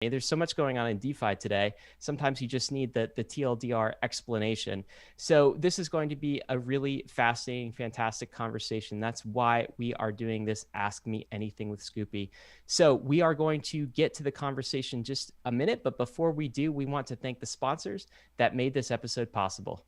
There's so much going on in DeFi today. Sometimes you just need the TLDR explanation. So this is going to be a really fascinating, fantastic conversation. That's why we are doing this Ask Me Anything with Scoopy. So we are going to get to the conversation in just a minute. But before we do, we want to thank the sponsors that made this episode possible.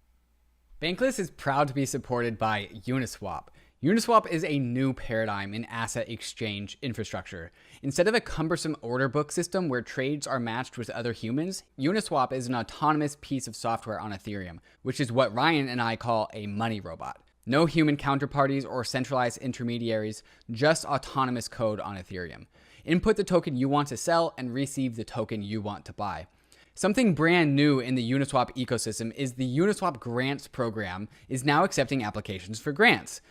Bankless is proud to be supported by UNISWAP. UNISWAP is a new paradigm in asset exchange infrastructure. Instead of a cumbersome order book system where trades are matched with other humans, UNISWAP is an autonomous piece of software on Ethereum, which is what Ryan and I call a money robot. No human counterparties or centralized intermediaries, just autonomous code on Ethereum. Input the token you want to sell and receive the token you want to buy. Something brand new in the Uniswap ecosystem is the Uniswap Grants program is now accepting applications for grants.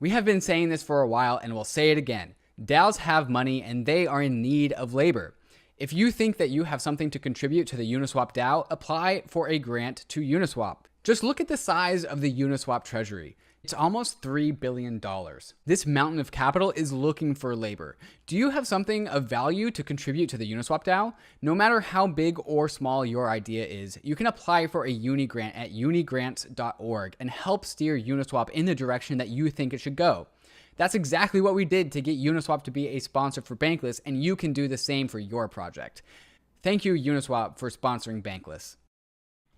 We have been saying this for a while and we'll say it again. DAOs have money and they are in need of labor. If you think that you have something to contribute to the Uniswap DAO, apply for a grant to Uniswap. Just look at the size of the Uniswap treasury. It's almost $3 billion. This mountain of capital is looking for labor. Do you have something of value to contribute to the Uniswap DAO? No matter how big or small your idea is, you can apply for a uni grant at unigrants.org and help steer Uniswap in the direction that you think it should go. That's exactly what we did to get Uniswap to be a sponsor for Bankless, and you can do the same for your project. Thank you, Uniswap, for sponsoring Bankless.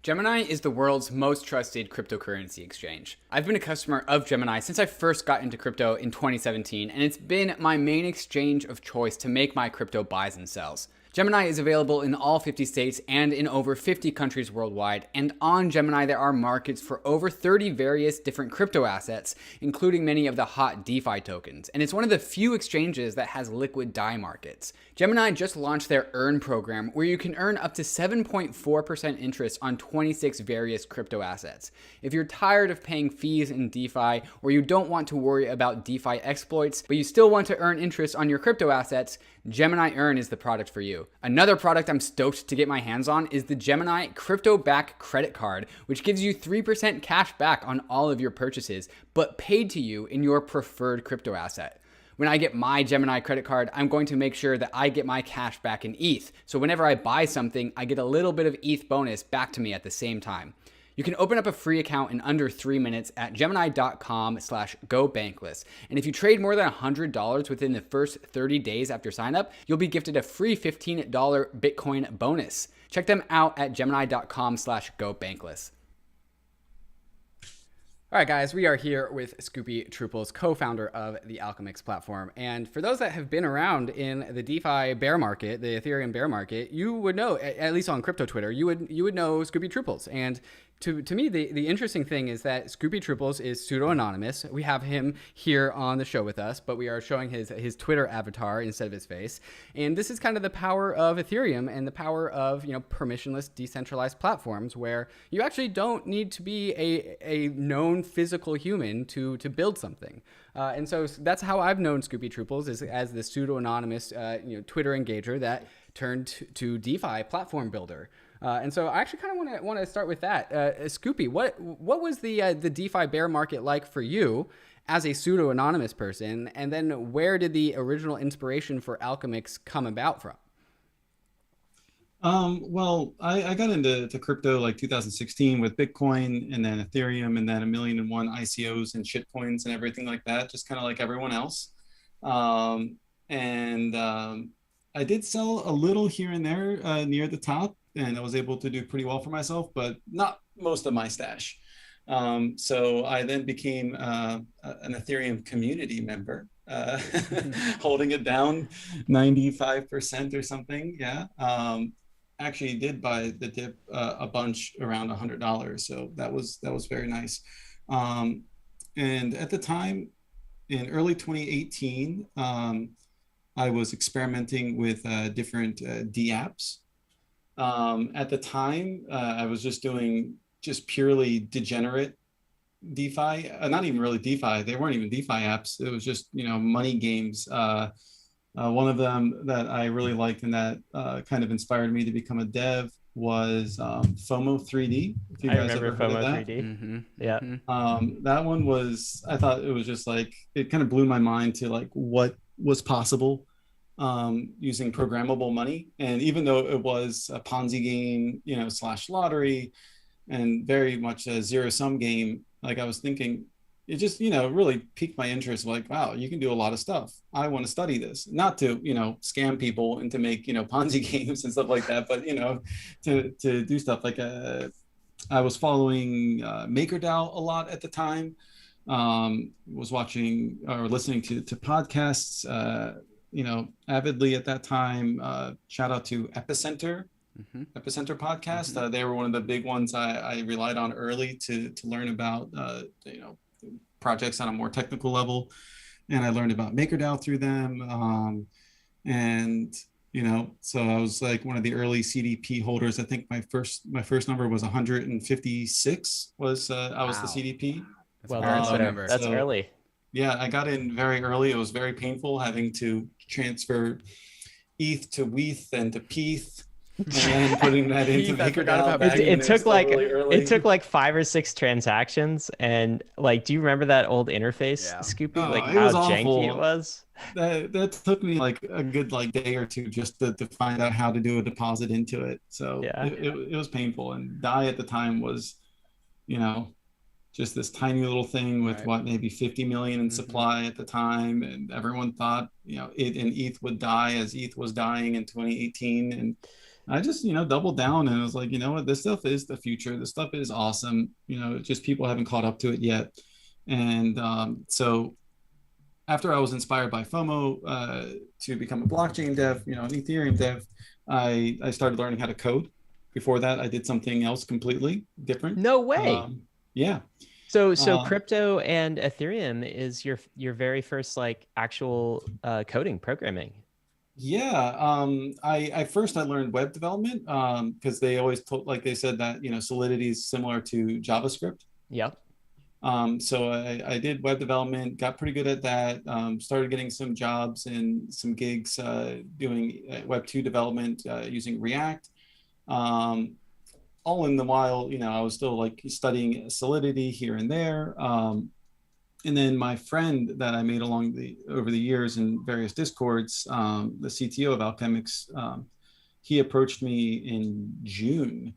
Gemini is the world's most trusted cryptocurrency exchange. I've been a customer of Gemini since I first got into crypto in 2017, and it's been my main exchange of choice to make my crypto buys and sells. Gemini is available in all 50 states and in over 50 countries worldwide, and on Gemini there are markets for over 30 various different crypto assets, including many of the hot DeFi tokens, and it's one of the few exchanges that has liquid DAI markets. Gemini just launched their Earn program, where you can earn up to 7.4% interest on 26 various crypto assets. If you're tired of paying fees in DeFi, or you don't want to worry about DeFi exploits, but you still want to earn interest on your crypto assets, Gemini Earn is the product for you. Another product I'm stoked to get my hands on is the Gemini Crypto Back Credit Card, which gives you 3% cash back on all of your purchases, but paid to you in your preferred crypto asset. When I get my Gemini credit card, I'm going to make sure that I get my cash back in ETH. So whenever I buy something, I get a little bit of ETH bonus back to me at the same time. You can open up a free account in under 3 minutes at gemini.com/gobankless. And if you trade more than $100 within the first 30 days after sign up, you'll be gifted a free $15 Bitcoin bonus. Check them out at gemini.com/gobankless. All right, guys, we are here with Scoopy Trooples, co-founder of the Alchemix platform. And for those that have been around in the DeFi bear market, the Ethereum bear market, you would know, at least on crypto Twitter, you would know Scoopy Trooples. And to me, the interesting thing is that Scoopy Trooples is pseudo-anonymous. We have him here on the show with us, but we are showing his Twitter avatar instead of his face. And this is kind of the power of Ethereum and the power of, permissionless decentralized platforms where you actually don't need to be a known physical human to build something. And so that's how I've known Scoopy Trooples, is as the pseudo-anonymous Twitter engager that turned to DeFi platform builder. And so I actually kind of want to start with that. Scoopy, what was the DeFi bear market like for you as a pseudo-anonymous person? And then where did the original inspiration for Alchemix come about from? Well, I got into crypto like 2016 with Bitcoin and then Ethereum and then 1,000,001 ICOs and shitcoins and everything like that, just kind of like everyone else. I did sell a little here and there near the top, and I was able to do pretty well for myself, but not most of my stash. So I then became an Ethereum community member, holding it down 95% or something. Yeah. Actually did buy the dip a bunch around $100. So that was very nice. And at the time, in early 2018, I was experimenting with different DApps. At the time, I was just doing purely degenerate DeFi, not even really DeFi. They weren't even DeFi apps. It was just, money games. One of them that I really liked and that kind of inspired me to become a dev was FOMO 3D. If you guys remember ever heard FOMO of that. 3D. Mm-hmm. Yeah. That one was, I thought it was just like, it kind of blew my mind to like what was possible using programmable money. And even though it was a Ponzi game, you know, / lottery, and very much a zero-sum game, like I was thinking, it just, you know, really piqued my interest. Like, wow, you can do a lot of stuff. I want to study this, not to, you know, scam people and to make, you know, Ponzi games and stuff like that, but, you know, to do stuff like I was following MakerDAO a lot at the time. Was watching or listening to podcasts, you know, avidly at that time. Shout out to Epicenter podcast. They were one of the big ones I relied on early to learn about, you know, projects on a more technical level. And I learned about MakerDAO through them. And, you know, so I was like one of the early CDP holders. I think my first number was 156 was, I was the CDP. Well, that's early. Yeah, I got in very early. It was very painful having to transfer ETH to WETH and to PETH, and then putting that into MakerDAO. It took like 5 or 6 transactions, and like, do you remember that old interface, Scoopy? Like how janky it was. That took me like a good like day or two just to find out how to do a deposit into it. So yeah, it was painful. And DAI at the time was, you know, just this tiny little thing with what, maybe 50 million in supply at the time. And everyone thought, you know, it and ETH would die as ETH was dying in 2018. And I just, you know, doubled down and I was like, you know what, this stuff is the future. This stuff is awesome. You know, just people haven't caught up to it yet. And so after I was inspired by FOMO to become a blockchain dev, you know, an Ethereum dev, I started learning how to code. Before that, I did something else completely different. No way. Yeah. So crypto and Ethereum is your very first like actual coding programming. Yeah. I learned web development because they always they said that, you know, Solidity is similar to JavaScript. Yep. So I did web development, got pretty good at that. Started getting some jobs and some gigs doing Web 2 development using React. All in the while, you know, I was still like studying Solidity here and there. And then my friend that I made over the years in various Discords, the CTO of Alchemix, he approached me in June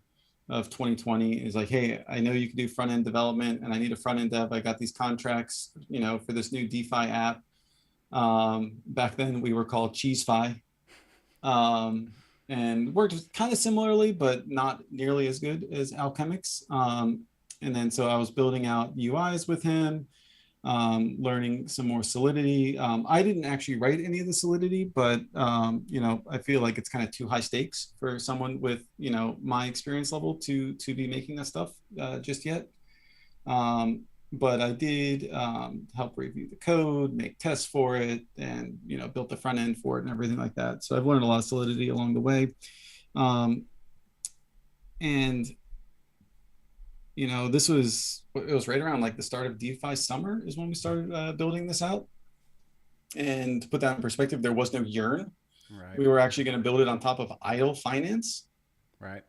of 2020. He's like, hey, I know you can do front end development and I need a front end dev. I got these contracts, you know, for this new DeFi app. Back then we were called CheeseFi. And worked kind of similarly, but not nearly as good as Alchemix. And then so I was building out UIs with him, learning some more Solidity. I didn't actually write any of the Solidity, but you know, I feel like it's kind of too high stakes for someone with, you know, my experience level to be making that stuff just yet. But I did help review the code, make tests for it, and, you know, built the front end for it and everything like that. So I've learned a lot of Solidity along the way. And, you know, it was right around like the start of DeFi summer is when we started building this out. And to put that in perspective, there was no yearn. Right. We were actually going to build it on top of idle finance. Right.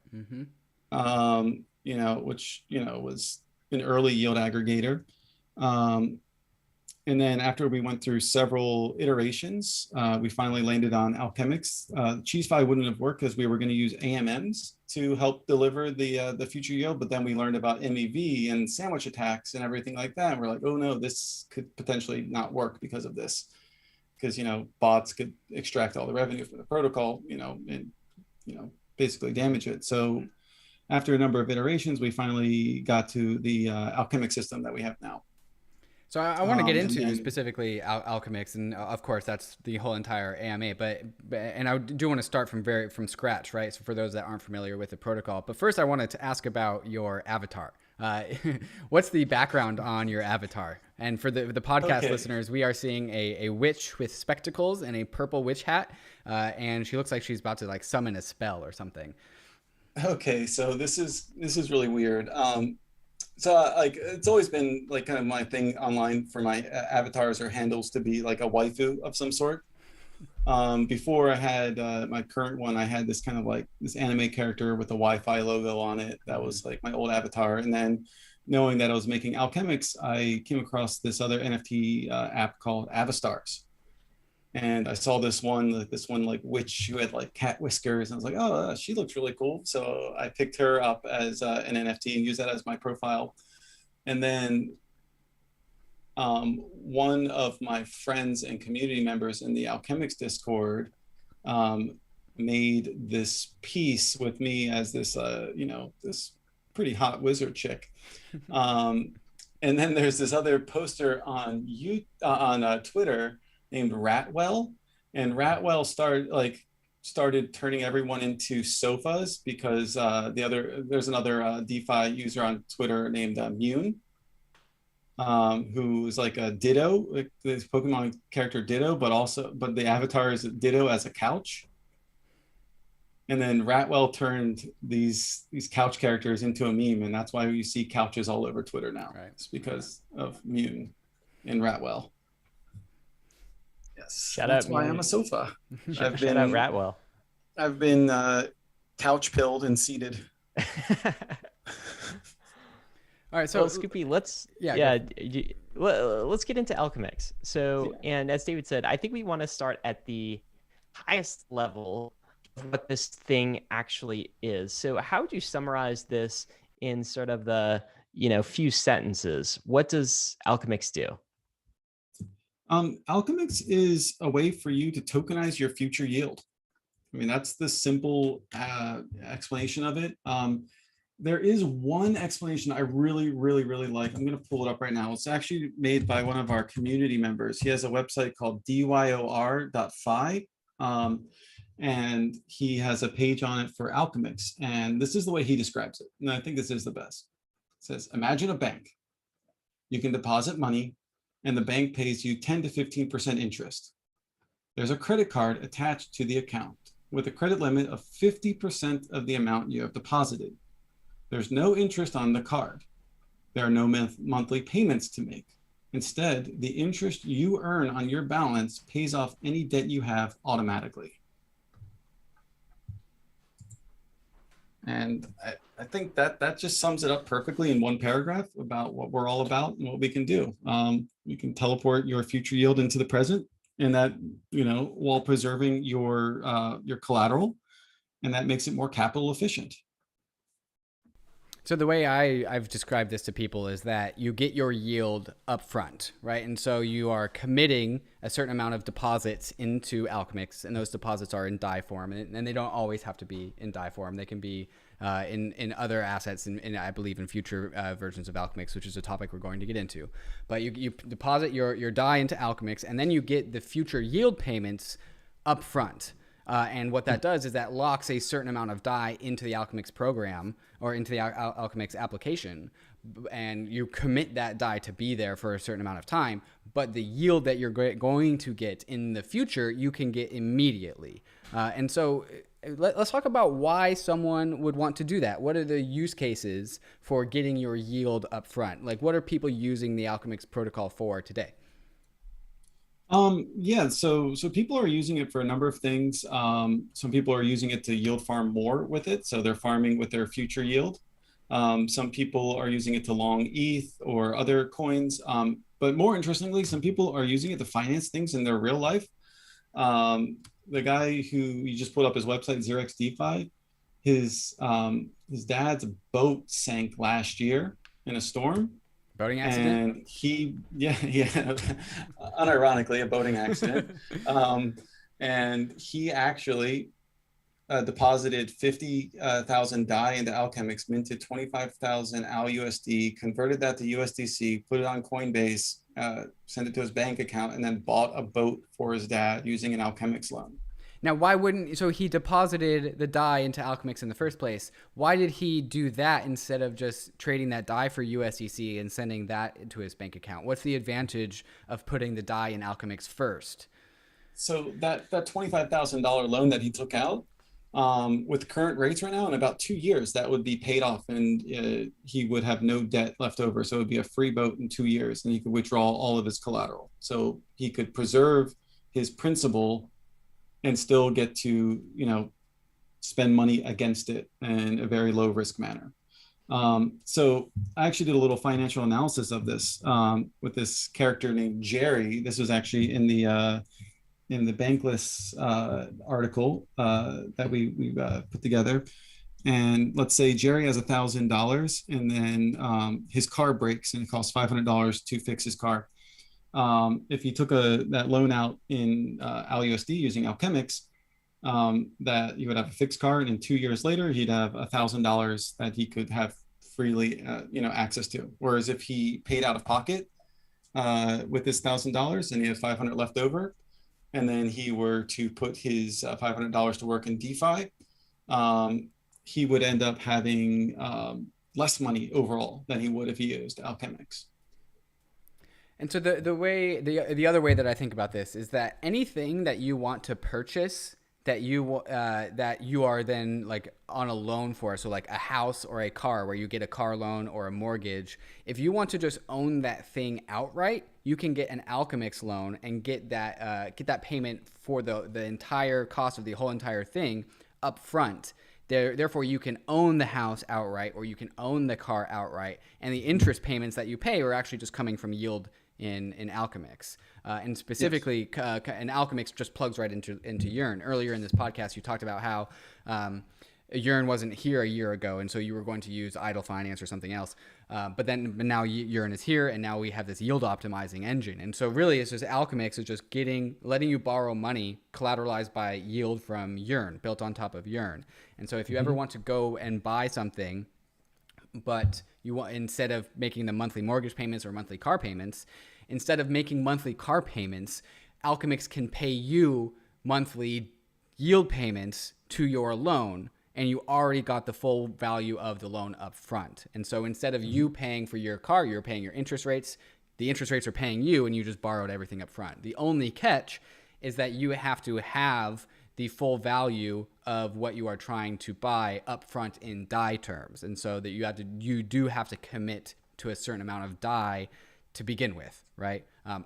You know, which, you know, was an early yield aggregator. And then after we went through several iterations, we finally landed on Alchemix. CheeseFi wouldn't have worked because we were going to use AMMs to help deliver the future yield, but then we learned about MEV and sandwich attacks and everything like that. And we're like, oh no, this could potentially not work because of this. Because, you know, bots could extract all the revenue from the protocol, you know, and, you know, basically damage it. So after a number of iterations, we finally got to the Alchemix system that we have now. So I want to get into specifically Alchemix, and of course that's the whole entire AMA. But I do want to start from scratch, right? So for those that aren't familiar with the protocol, but first I wanted to ask about your avatar. What's the background on your avatar? And for the podcast listeners, we are seeing a witch with spectacles and a purple witch hat, and she looks like she's about to like summon a spell or something. Okay, so this is really weird. So like it's always been like kind of my thing online for my avatars or handles to be like a waifu of some sort. Before I had my current one, I had this kind of like this anime character with a Wi-Fi logo on it. That was like my old avatar. And then knowing that I was making Alchemix, I came across this other NFT app called Avastars. And I saw this one like witch who had like cat whiskers, and I was like, oh, she looks really cool. So I picked her up as an NFT and used that as my profile. And then one of my friends and community members in the Alchemix Discord made this piece with me as this, this pretty hot wizard chick. And then there's this other poster on Twitter named Ratwell, and Ratwell started turning everyone into sofas because there's another DeFi user on Twitter named Mune, who's like a Ditto, like this Pokemon character Ditto, but the avatar is Ditto as a couch. And then Ratwell turned these couch characters into a meme, and that's why you see couches all over Twitter now. Right. It's because of Mune and Ratwell. Yes, that's why I'm a sofa. Shout out Ratwell. I've been couch pilled and seated. All right, so Scoopy, let's get into Alchemix. So, and as David said, I think we want to start at the highest level of what this thing actually is. So, how would you summarize this in sort of the few sentences? What does Alchemix do? Alchemix is a way for you to tokenize your future yield. I mean, that's the simple explanation of it. There is one explanation I really, really, really like. I'm going to pull it up right now. It's actually made by one of our community members. He has a website called dyor.fi, and he has a page on it for Alchemix. And this is the way he describes it. And I think this is the best. It says, imagine a bank. You can deposit money, and the bank pays you 10 to 15% interest. There's a credit card attached to the account with a credit limit of 50% of the amount you have deposited. There's no interest on the card. There are no monthly payments to make. Instead, the interest you earn on your balance pays off any debt you have automatically. And I think that just sums it up perfectly in one paragraph about what we're all about and what we can do. You can teleport your future yield into the present, and that, while preserving your collateral, and that makes it more capital efficient. So the way I've described this to people is that you get your yield up front, right? And so you are committing a certain amount of deposits into Alchemix, and those deposits are in DAI form, and they don't always have to be in DAI form. They can be in other assets, and I believe in future versions of Alchemix, which is a topic we're going to get into. But you deposit your DAI into Alchemix, and then you get the future yield payments up front. And what that does is that locks a certain amount of DAI into the Alchemix program or into the Alchemix application, and you commit that DAI to be there for a certain amount of time. But the yield that you're going to get in the future, you can get immediately. And so let's talk about why someone would want to do that. What are the use cases for getting your yield up front? Like, what are people using the Alchemix protocol for today? So people are using it for a number of things. Some people are using it to yield farm more with it, so they're farming with their future yield. Some people are using it to long ETH or other coins, but more interestingly, some people are using it to finance things in their real life. The guy who you just put up his website, Xerex DeFi, his dad's boat sank last year in a storm. Boating accident? And unironically, a boating accident. And he actually deposited 50,000 DAI into Alchemix, minted 25,000 alUSD, converted that to USDC, put it on Coinbase, sent it to his bank account, and then bought a boat for his dad using an Alchemix loan. Now, so he deposited the DAI into Alchemix in the first place. Why did he do that instead of just trading that DAI for USDC and sending that into his bank account? What's the advantage of putting the DAI in Alchemix first? So that $25,000 loan that he took out, with current rates right now, in about 2 years, that would be paid off, and he would have no debt left over. So it would be a free boat in 2 years, and he could withdraw all of his collateral. So he could preserve his principal and still get to, spend money against it in a very low risk manner. So I actually did a little financial analysis of this with this character named Jerry. This was actually in the in the Bankless article that we put together. And let's say Jerry has $1,000, and then his car breaks, and it costs $500 to fix his car. If he took that loan out in alUSD using Alchemix, that you would have a fixed car, and then 2 years later he'd have $1,000 that he could have freely access to. Whereas if he paid out of pocket with his $1,000 and he had 500 left over, and then he were to put his $500 to work in DeFi, he would end up having less money overall than he would if he used Alchemix. And so the other way that I think about this is that anything that you want to purchase that you are then like on a loan for, so like a house or a car where you get a car loan or a mortgage, if you want to just own that thing outright, you can get an Alchemix loan and get that payment for the entire cost of the whole entire thing up front. Therefore, you can own the house outright, or you can own the car outright, and the interest payments that you pay are actually just coming from yield in Alchemix. And specifically, yes. And Alchemix just plugs right into yearn. Earlier in this podcast, you talked about how yearn wasn't here a year ago, and so you were going to use idle finance or something else. But now yearn is here, and now we have this yield optimizing engine. And so really, it's just Alchemix is just letting you borrow money collateralized by yield from yearn, built on top of yearn. And so if you ever want to go and buy something, but you want, instead of making the monthly mortgage payments or monthly car payments, instead of making monthly car payments, Alchemix can pay you monthly yield payments to your loan, and you already got the full value of the loan up front. And so instead of you paying for your car, you're paying your interest rates. The interest rates are paying you, and you just borrowed everything up front. The only catch is that you have to have the full value of what you are trying to buy up front in DAI terms. And so that you do have to commit to a certain amount of DAI to begin with, right?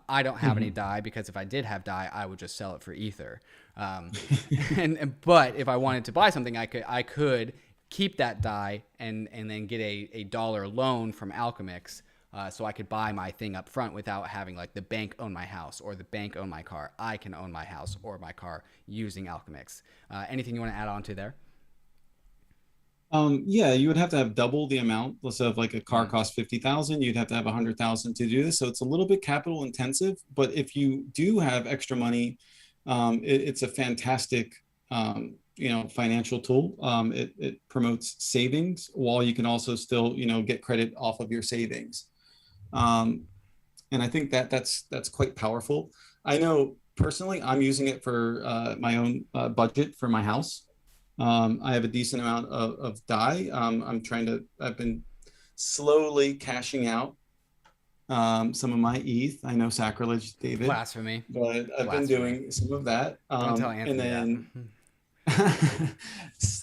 I don't have any DAI, because if I did have DAI, I would just sell it for Ether. But if I wanted to buy something, I could keep that DAI and then get a dollar loan from Alchemix, so I could buy my thing up front without having like the bank own my house or the bank own my car. I can own my house or my car using Alchemix. Anything you want to add on to there? Yeah, you would have to have double the amount. Let's say if like a car costs 50,000, you'd have to have 100,000 to do this. So it's a little bit capital intensive, but if you do have extra money, it's a fantastic, financial tool. It promotes savings while you can also still, get credit off of your savings. And I think that's quite powerful. I know personally, I'm using it for my own budget for my house. I have a decent amount of DAI. I've been slowly cashing out some of my ETH. I know, sacrilege, David. Blasphemy. But I've been doing some of that. Don't tell Anthony and then that.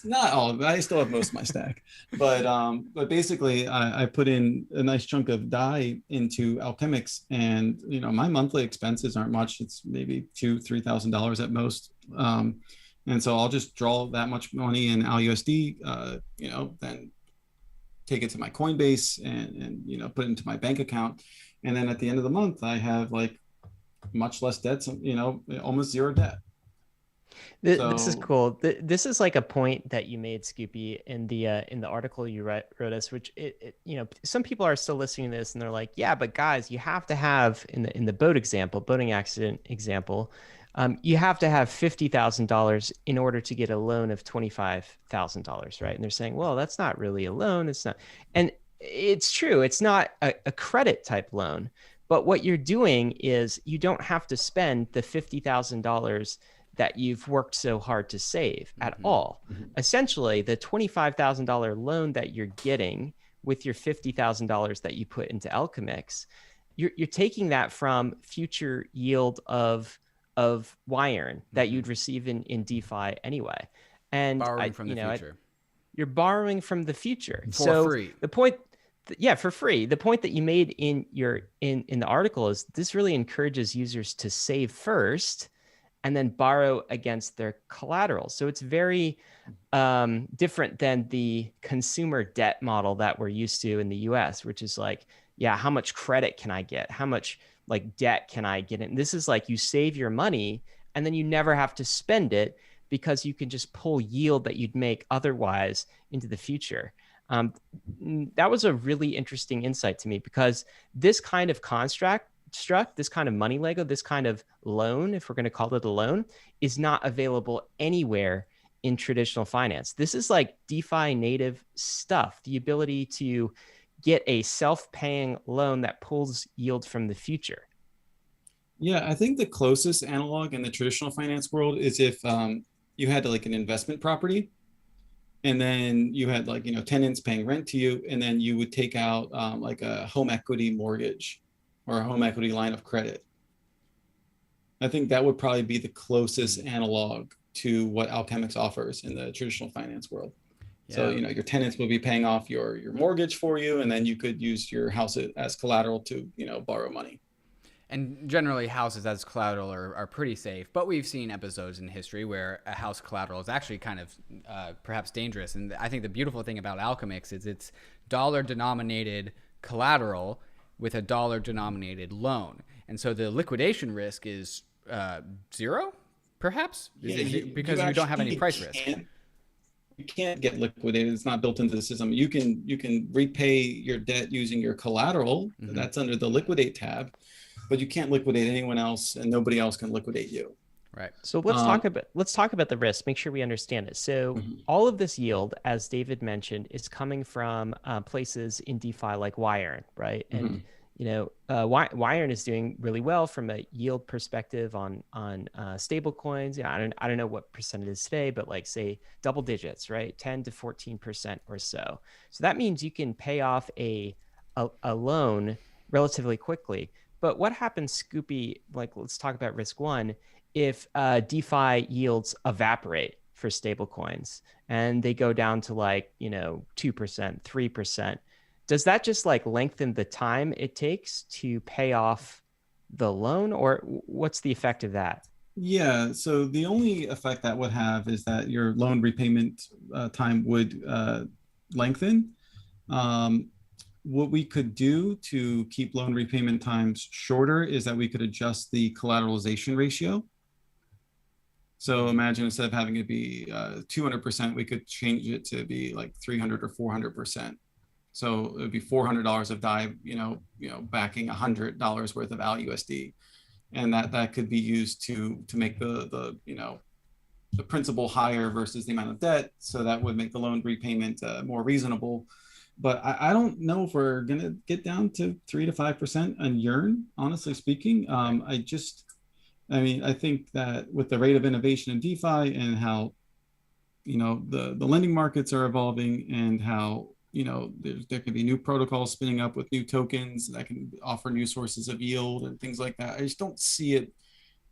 not all of it. I still have most of my stack. But basically I put in a nice chunk of DAI into Alchemix, and my monthly expenses aren't much. It's maybe $2,000-$3,000 at most. And so I'll just draw that much money in alUSD, then take it to my Coinbase and put it into my bank account. And then at the end of the month, I have like much less debt, almost zero debt. This is cool. This is like a point that you made, Scoopy, in the article you wrote us, which some people are still listening to this and they're like, yeah, but guys, you have to have in the boating accident example, you have to have $50,000 in order to get a loan of $25,000, right? And they're saying, well, that's not really a loan. It's not. And it's true. It's not a credit type loan. But what you're doing is you don't have to spend the $50,000 that you've worked so hard to save at all. Essentially, the $25,000 loan that you're getting with your $50,000 that you put into Alchemix, you're taking that from future yield of yearn that you'd receive in DeFi anyway. And borrowing from the future. You're borrowing from the future. For free. The point, for free. The point that you made in the article is this really encourages users to save first and then borrow against their collateral. So it's very different than the consumer debt model that we're used to in the US, which is like, how much credit can I get? How much like debt can I get in? This is like you save your money and then you never have to spend it because you can just pull yield that you'd make otherwise into the future. That was a really interesting insight to me, because this kind of construct, this kind of money Lego, this kind of loan, if we're going to call it a loan, is not available anywhere in traditional finance. This is like DeFi native stuff, the ability to get a self-paying loan that pulls yield from the future. Yeah, I think the closest analog in the traditional finance world is if you had like an investment property, and then you had like, tenants paying rent to you, and then you would take out like a home equity mortgage or a home equity line of credit. I think that would probably be the closest analog to what Alchemix offers in the traditional finance world. Yeah. So, your tenants will be paying off your mortgage for you, and then you could use your house as collateral to, borrow money. And generally, houses as collateral are pretty safe, but we've seen episodes in history where a house collateral is actually kind of perhaps dangerous. And I think the beautiful thing about Alchemix is it's dollar-denominated collateral with a dollar-denominated loan. And so the liquidation risk is zero, perhaps? Because you don't have any price risk. You can't get liquidated. It's not built into the system. You can repay your debt using your collateral. Mm-hmm. That's under the liquidate tab. But you can't liquidate anyone else, and nobody else can liquidate you. Right. So let's talk about the risk. Make sure we understand it. So all of this yield, as David mentioned, is coming from places in DeFi like yearn, right? And yearn is doing really well from a yield perspective on stable coins. Yeah, I don't know what percent it is today, but like say double digits, right? 10 to 14% or so. So that means you can pay off a loan relatively quickly. But what happens, Scoopy, like let's talk about risk one, if DeFi yields evaporate for stable coins and they go down to like, 2%, 3%, does that just like lengthen the time it takes to pay off the loan, or what's the effect of that? Yeah, so the only effect that would have is that your loan repayment time would lengthen. What we could do to keep loan repayment times shorter is that we could adjust the collateralization ratio. So imagine instead of having it be 200%, we could change it to be like 300 or 400%. So it would be $400 of DAI, backing $100 worth of alUSD, and that could be used to make the principal higher versus the amount of debt. So that would make the loan repayment more reasonable. But I don't know if we're going to get down to 3 to 5% on yearn, honestly speaking. I think that with the rate of innovation in DeFi and how, the lending markets are evolving, and how, there could be new protocols spinning up with new tokens that can offer new sources of yield and things like that. I just don't see it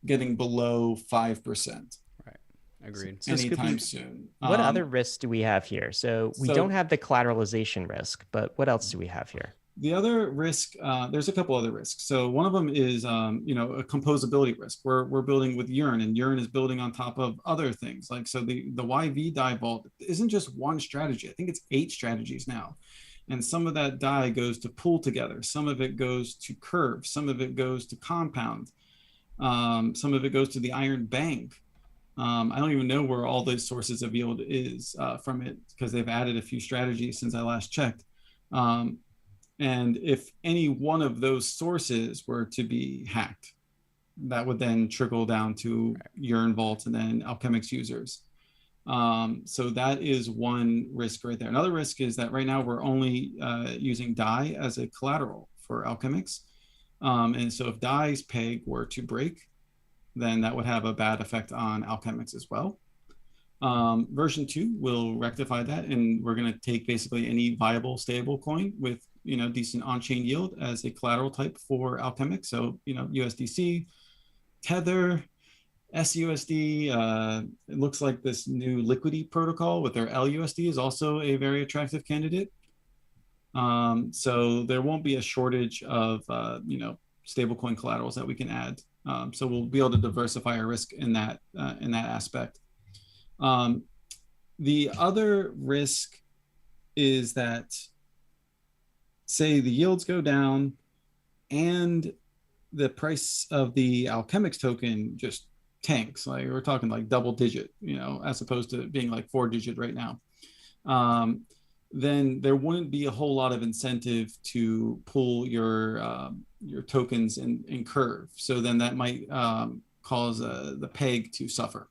getting below 5%. Agreed. So anytime soon. What other risks do we have here? So we don't have the collateralization risk, but what else do we have here? The other risk, there's a couple other risks. So one of them is, a composability risk. We're building with yearn, and yearn is building on top of other things. Like, so the YV DAI vault isn't just one strategy. I think it's 8 strategies now. And some of that DAI goes to pool together. Some of it goes to curve. Some of it goes to compound. Some of it goes to the Iron Bank. I don't even know where all those sources of yield is from it, because they've added a few strategies since I last checked. And if any one of those sources were to be hacked, that would then trickle down to yearn vault and then Alchemix users. So that is one risk right there. Another risk is that right now we're only using DAI as a collateral for Alchemix. And so if DAI's peg were to break, then that would have a bad effect on Alchemix as well. Version 2 will rectify that, and we're going to take basically any viable stable coin with decent on-chain yield as a collateral type for Alchemix. So USDC, Tether, SUSD. It looks like this new Liquidity protocol with their alUSD is also a very attractive candidate. So there won't be a shortage of stablecoin collaterals that we can add. So we'll be able to diversify our risk in that aspect. The other risk is that, say the yields go down and the price of the Alchemix token just tanks. Like we're talking like double digit, as opposed to being like 4-digit right now. Then there wouldn't be a whole lot of incentive to pull your tokens in curve. So then that might cause the peg to suffer.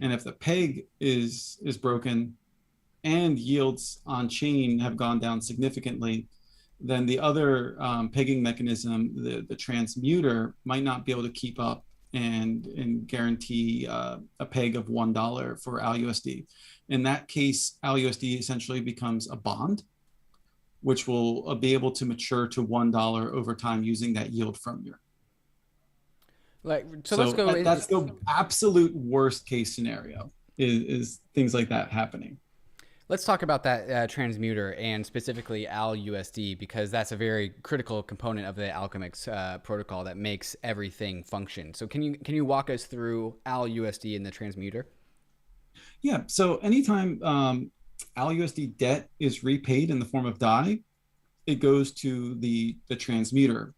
And if the peg is broken and yields on chain have gone down significantly, then the other pegging mechanism, the transmuter, might not be able to keep up and guarantee a peg of $1 for alUSD. In that case, alUSD essentially becomes a bond, which will be able to mature to $1 over time using that yield from yearn. So let's go. That's the absolute worst case scenario is things like that happening. Let's talk about that transmuter and specifically alUSD, because that's a very critical component of the Alchemix protocol that makes everything function. So can you walk us through alUSD and the transmuter? Yeah. So anytime alUSD debt is repaid in the form of DAI, it goes to the transmuter.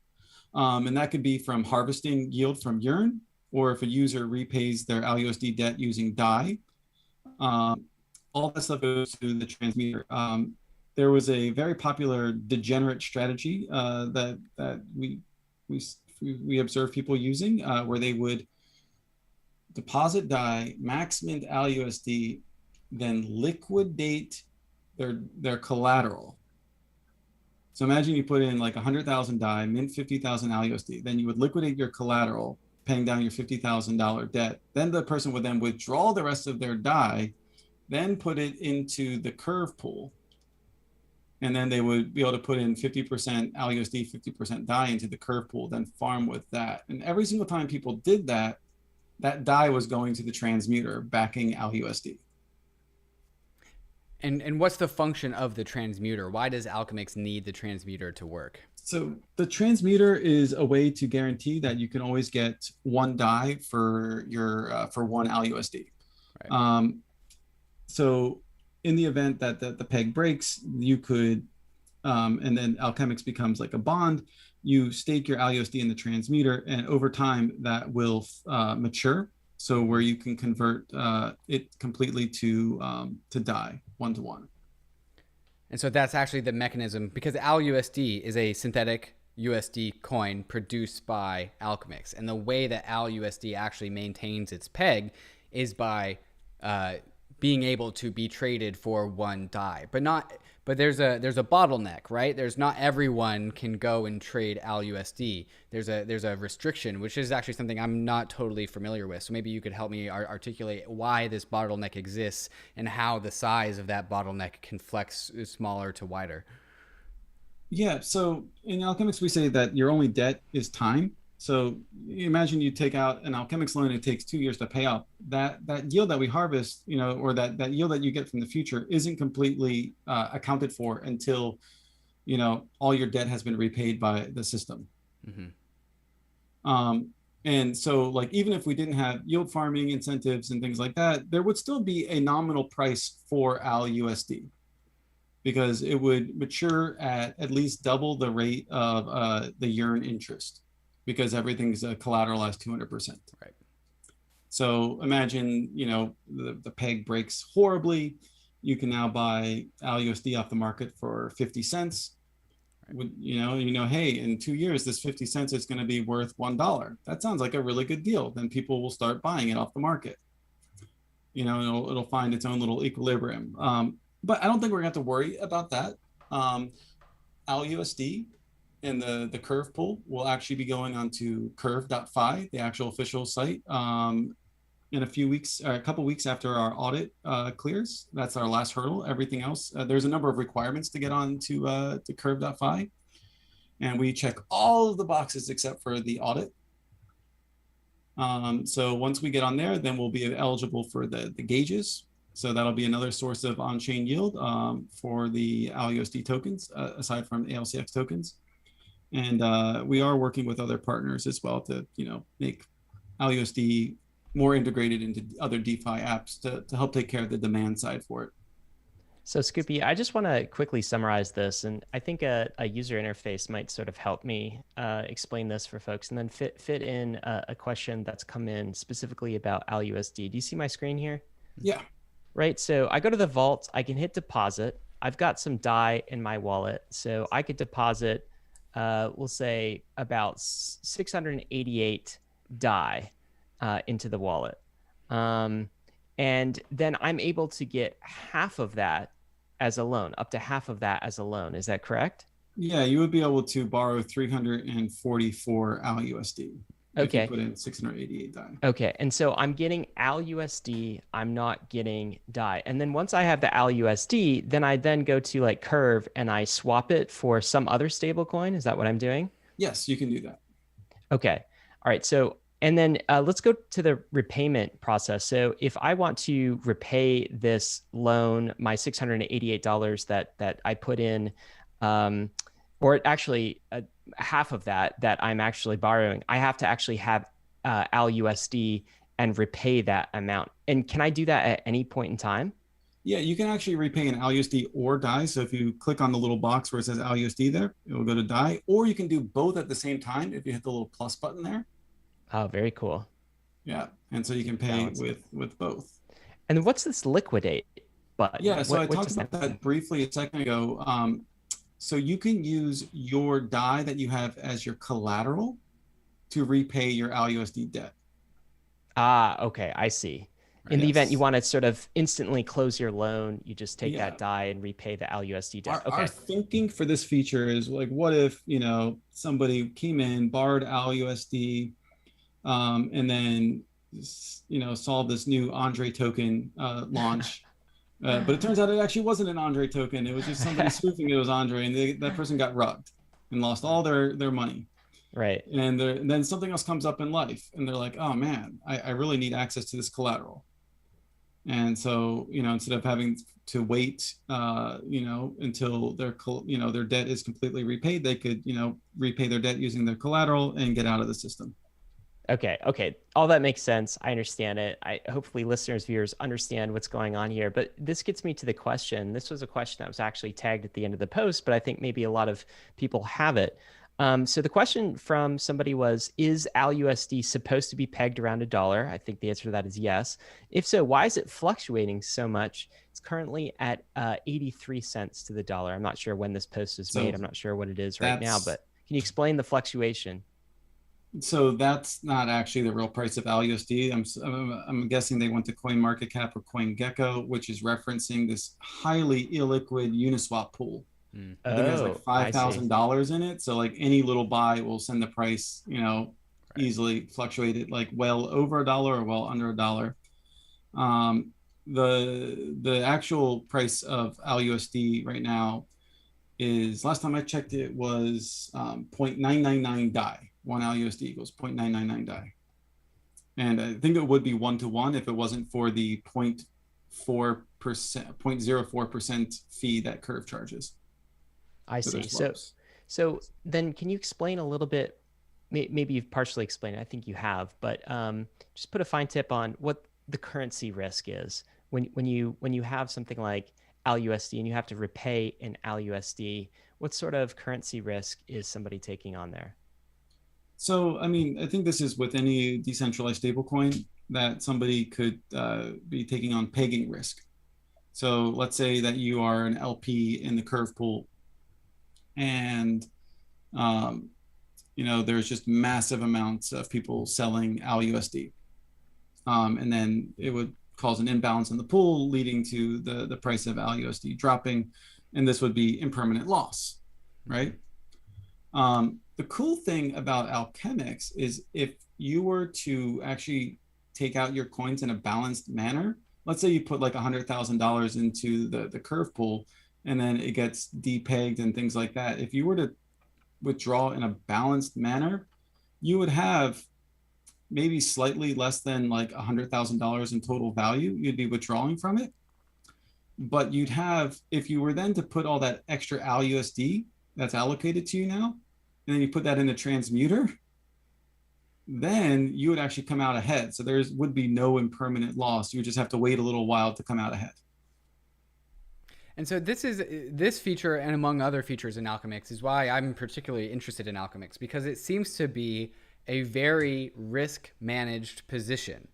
And that could be from harvesting yield from yearn, or if a user repays their alUSD debt using DAI, all that stuff goes to the transmuter. There was a very popular degenerate strategy that we observed people using, where they would deposit DAI, max mint alUSD, then liquidate their collateral. So imagine you put in like 100,000 DAI, mint 50,000 alUSD, then you would liquidate your collateral, paying down your $50,000 debt. Then the person would then withdraw the rest of their DAI, then put it into the curve pool. And then they would be able to put in 50% alUSD, 50% DAI into the curve pool, then farm with that. And every single time people did that, that DAI was going to the transmuter backing alUSD. And what's the function of the transmuter? Why does Alchemix need the transmuter to work? So the transmuter is a way to guarantee that you can always get one DAI for your for one alUSD. Right. So in the event that the peg breaks, you could, and then Alchemix becomes like a bond, you stake your alUSD in the transmuter, and over time that will mature. So where you can convert it completely to DAI, 1-to-1. And so that's actually the mechanism, because alUSD is a synthetic USD coin produced by Alchemix. And the way that alUSD actually maintains its peg is by being able to be traded for one DAI. But there's a bottleneck, right? There's not everyone can go and trade alUSD. There's a restriction, which is actually something I'm not totally familiar with. So maybe you could help me articulate why this bottleneck exists and how the size of that bottleneck can flex smaller to wider. Yeah, so in Alchemix, we say that your only debt is time. So you imagine you take out an Alchemix loan, it takes 2 years to pay off. That yield that we harvest, or that yield that you get from the future isn't completely accounted for until, all your debt has been repaid by the system. Mm-hmm. And so like, even if we didn't have yield farming incentives and things like that, there would still be a nominal price for alUSD, because it would mature at least double the rate of the yearn interest, because everything's collateralized 200%. Right. So imagine, the peg breaks horribly. You can now buy alUSD off the market for 50 cents. Right. Hey, in 2 years, this 50 cents is going to be worth $1. That sounds like a really good deal. Then people will start buying it off the market. It'll find its own little equilibrium. But I don't think we're going to have to worry about that. alUSD and the curve pool will actually be going onto curve.fi, the actual official site, in a couple weeks after our audit clears. That's our last hurdle. Everything else, there's a number of requirements to get on to curve.fi, and we check all of the boxes except for the audit. So once we get on there, then we'll be eligible for the gauges. So that'll be another source of on-chain yield for the alUSD tokens, aside from ALCX tokens. And we are working with other partners as well to, make alUSD more integrated into other DeFi apps to help take care of the demand side for it. So Scoopy, I just want to quickly summarize this, and I think a user interface might sort of help me explain this for folks, and then fit in a question that's come in specifically about alUSD. Do you see my screen here? Yeah. Right. So I go to the vault. I can hit deposit. I've got some DAI in my wallet, so I could deposit, we'll say about 688 DAI into the wallet. And then I'm able to get half of that as a loan, up to half of that as a loan. Is that correct? Yeah, you would be able to borrow 344 alUSD. Okay. If you put in 688 DAI. Okay. And so I'm getting alUSD. I'm not getting DAI. And then once I have the alUSD, then I then go to like Curve and I swap it for some other stable coin. Is that what I'm doing? Yes, you can do that. Okay. All right. So, and then let's go to the repayment process. So if I want to repay this loan, my $688 that I put in, or actually half of that I'm actually borrowing, I have to actually have alUSD and repay that amount. And can I do that at any point in time? Yeah, you can actually repay in alUSD or DAI. So if you click on the little box where it says alUSD there, it will go to DAI, or you can do both at the same time if you hit the little plus button there. Oh, very cool. Yeah, and so you can pay with both. And what's this liquidate button? Yeah, so I what talked about that briefly a second ago. So you can use your DAI that you have as your collateral to repay your alUSD debt. Ah, okay, I see. In the event you want to sort of instantly close your loan, you just take that DAI and repay the alUSD debt. Our thinking for this feature is like, what if, somebody came in, borrowed alUSD, and then, saw this new Andre token launch. But it turns out it actually wasn't an Andre token. It was just somebody spoofing it was Andre, and that person got rugged and lost all their money. Right. And then something else comes up in life, and they're like, oh man, I really need access to this collateral. And so, instead of having to wait, until their debt is completely repaid, they could, repay their debt using their collateral and get out of the system. Okay. All that makes sense. I understand it. Hopefully listeners, viewers understand what's going on here, but this gets me to the question. This was a question that was actually tagged at the end of the post, but I think maybe a lot of people have it. So the question from somebody was, is alUSD supposed to be pegged around $1? I think the answer to that is yes. If so, why is it fluctuating so much? It's currently at 83 cents to the dollar. I'm not sure when this post is made. I'm not sure what it is right now, but can you explain the fluctuation? So that's not actually the real price of alUSD. I'm guessing they went to CoinMarketCap or CoinGecko, which is referencing this highly illiquid Uniswap pool. I think it has like $5,000 in it. So like any little buy will send the price, easily fluctuated like well over $1 or well under $1. The actual price of alUSD right now is, last time I checked, it was 0.999 DAI. One alUSD equals 0.999 DAI. And I think it would be 1-to-1 if it wasn't for the 0.04% fee that Curve charges. I see. So then can you explain a little bit, maybe you've partially explained it, I think you have, but just put a fine tip on what the currency risk is when you have something like alUSD and you have to repay in alUSD. What sort of currency risk is somebody taking on there? So, I think this is with any decentralized stablecoin that somebody could be taking on pegging risk. So let's say that you are an LP in the Curve pool, and there's just massive amounts of people selling alUSD, and then it would cause an imbalance in the pool, leading to the price of alUSD dropping, and this would be impermanent loss, right? The cool thing about Alchemix is if you were to actually take out your coins in a balanced manner, let's say you put like $100,000 into the Curve pool, and then it gets depegged and things like that. If you were to withdraw in a balanced manner, you would have maybe slightly less than like $100,000 in total value you'd be withdrawing from it. But you'd have, if you were then to put all that extra alUSD that's allocated to you now, and then you put that in the transmuter, then you would actually come out ahead. So there would be no impermanent loss. You would just have to wait a little while to come out ahead. And so this feature, and among other features in Alchemix, is why I'm particularly interested in Alchemix, because it seems to be a very risk managed position.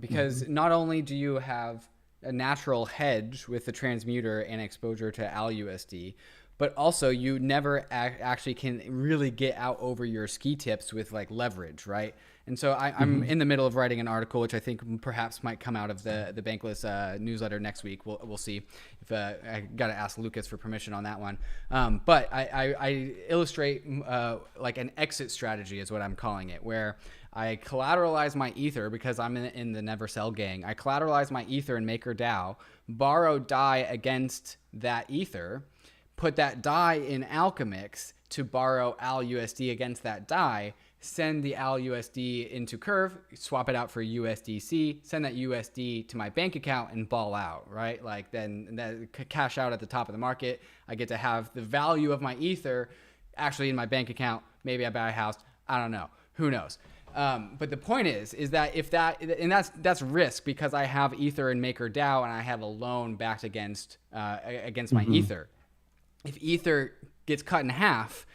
Because not only do you have a natural hedge with the transmuter and exposure to alUSD, but also you never actually can really get out over your ski tips with like leverage, right? And so I'm in the middle of writing an article, which I think perhaps might come out of the Bankless newsletter next week. We'll see. If I got to ask Lucas for permission on that one. But I illustrate like an exit strategy is what I'm calling it, where I collateralize my ether because I'm in the never sell gang. I collateralize my ether in MakerDAO, borrow DAI against that ether, put that DAI in Alchemix to borrow alUSD against that DAI, send the alUSD into Curve, swap it out for USDC, send that USD to my bank account and ball out, right? Like then cash out at the top of the market. I get to have the value of my ether actually in my bank account. Maybe I buy a house. I don't know. Who knows? But the point is that that's risk, because I have ether in MakerDAO and I have a loan backed against my ether. If ether gets cut in half,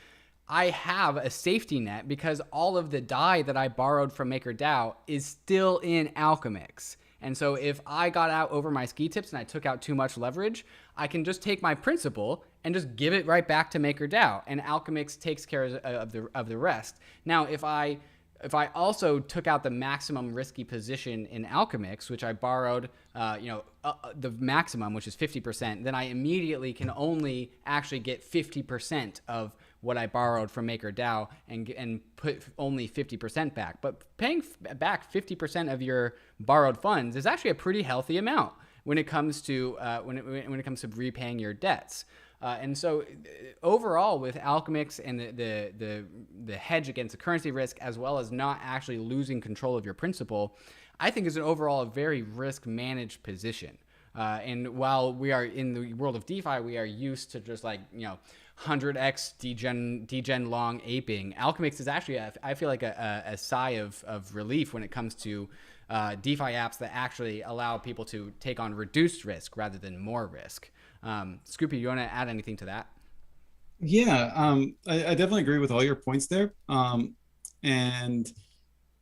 I have a safety net because all of the DAI that I borrowed from MakerDAO is still in Alchemix. And so if I got out over my ski tips and I took out too much leverage, I can just take my principal and just give it right back to MakerDAO, and Alchemix takes care of the rest. Now, if I also took out the maximum risky position in Alchemix, which I borrowed, the maximum, which is 50%, then I immediately can only actually get 50% of what I borrowed from MakerDAO and put only 50% back. But paying back 50% of your borrowed funds is actually a pretty healthy amount when it comes to when it comes to repaying your debts. And so overall, with Alchemix and the hedge against the currency risk, as well as not actually losing control of your principal, I think is an overall a very risk managed position. And while we are in the world of DeFi, we are used to just 100x degen long aping. Alchemix is actually, I feel like a sigh of relief when it comes to DeFi apps that actually allow people to take on reduced risk rather than more risk. Scoopy, you want to add anything to that? Yeah, I definitely agree with all your points there. And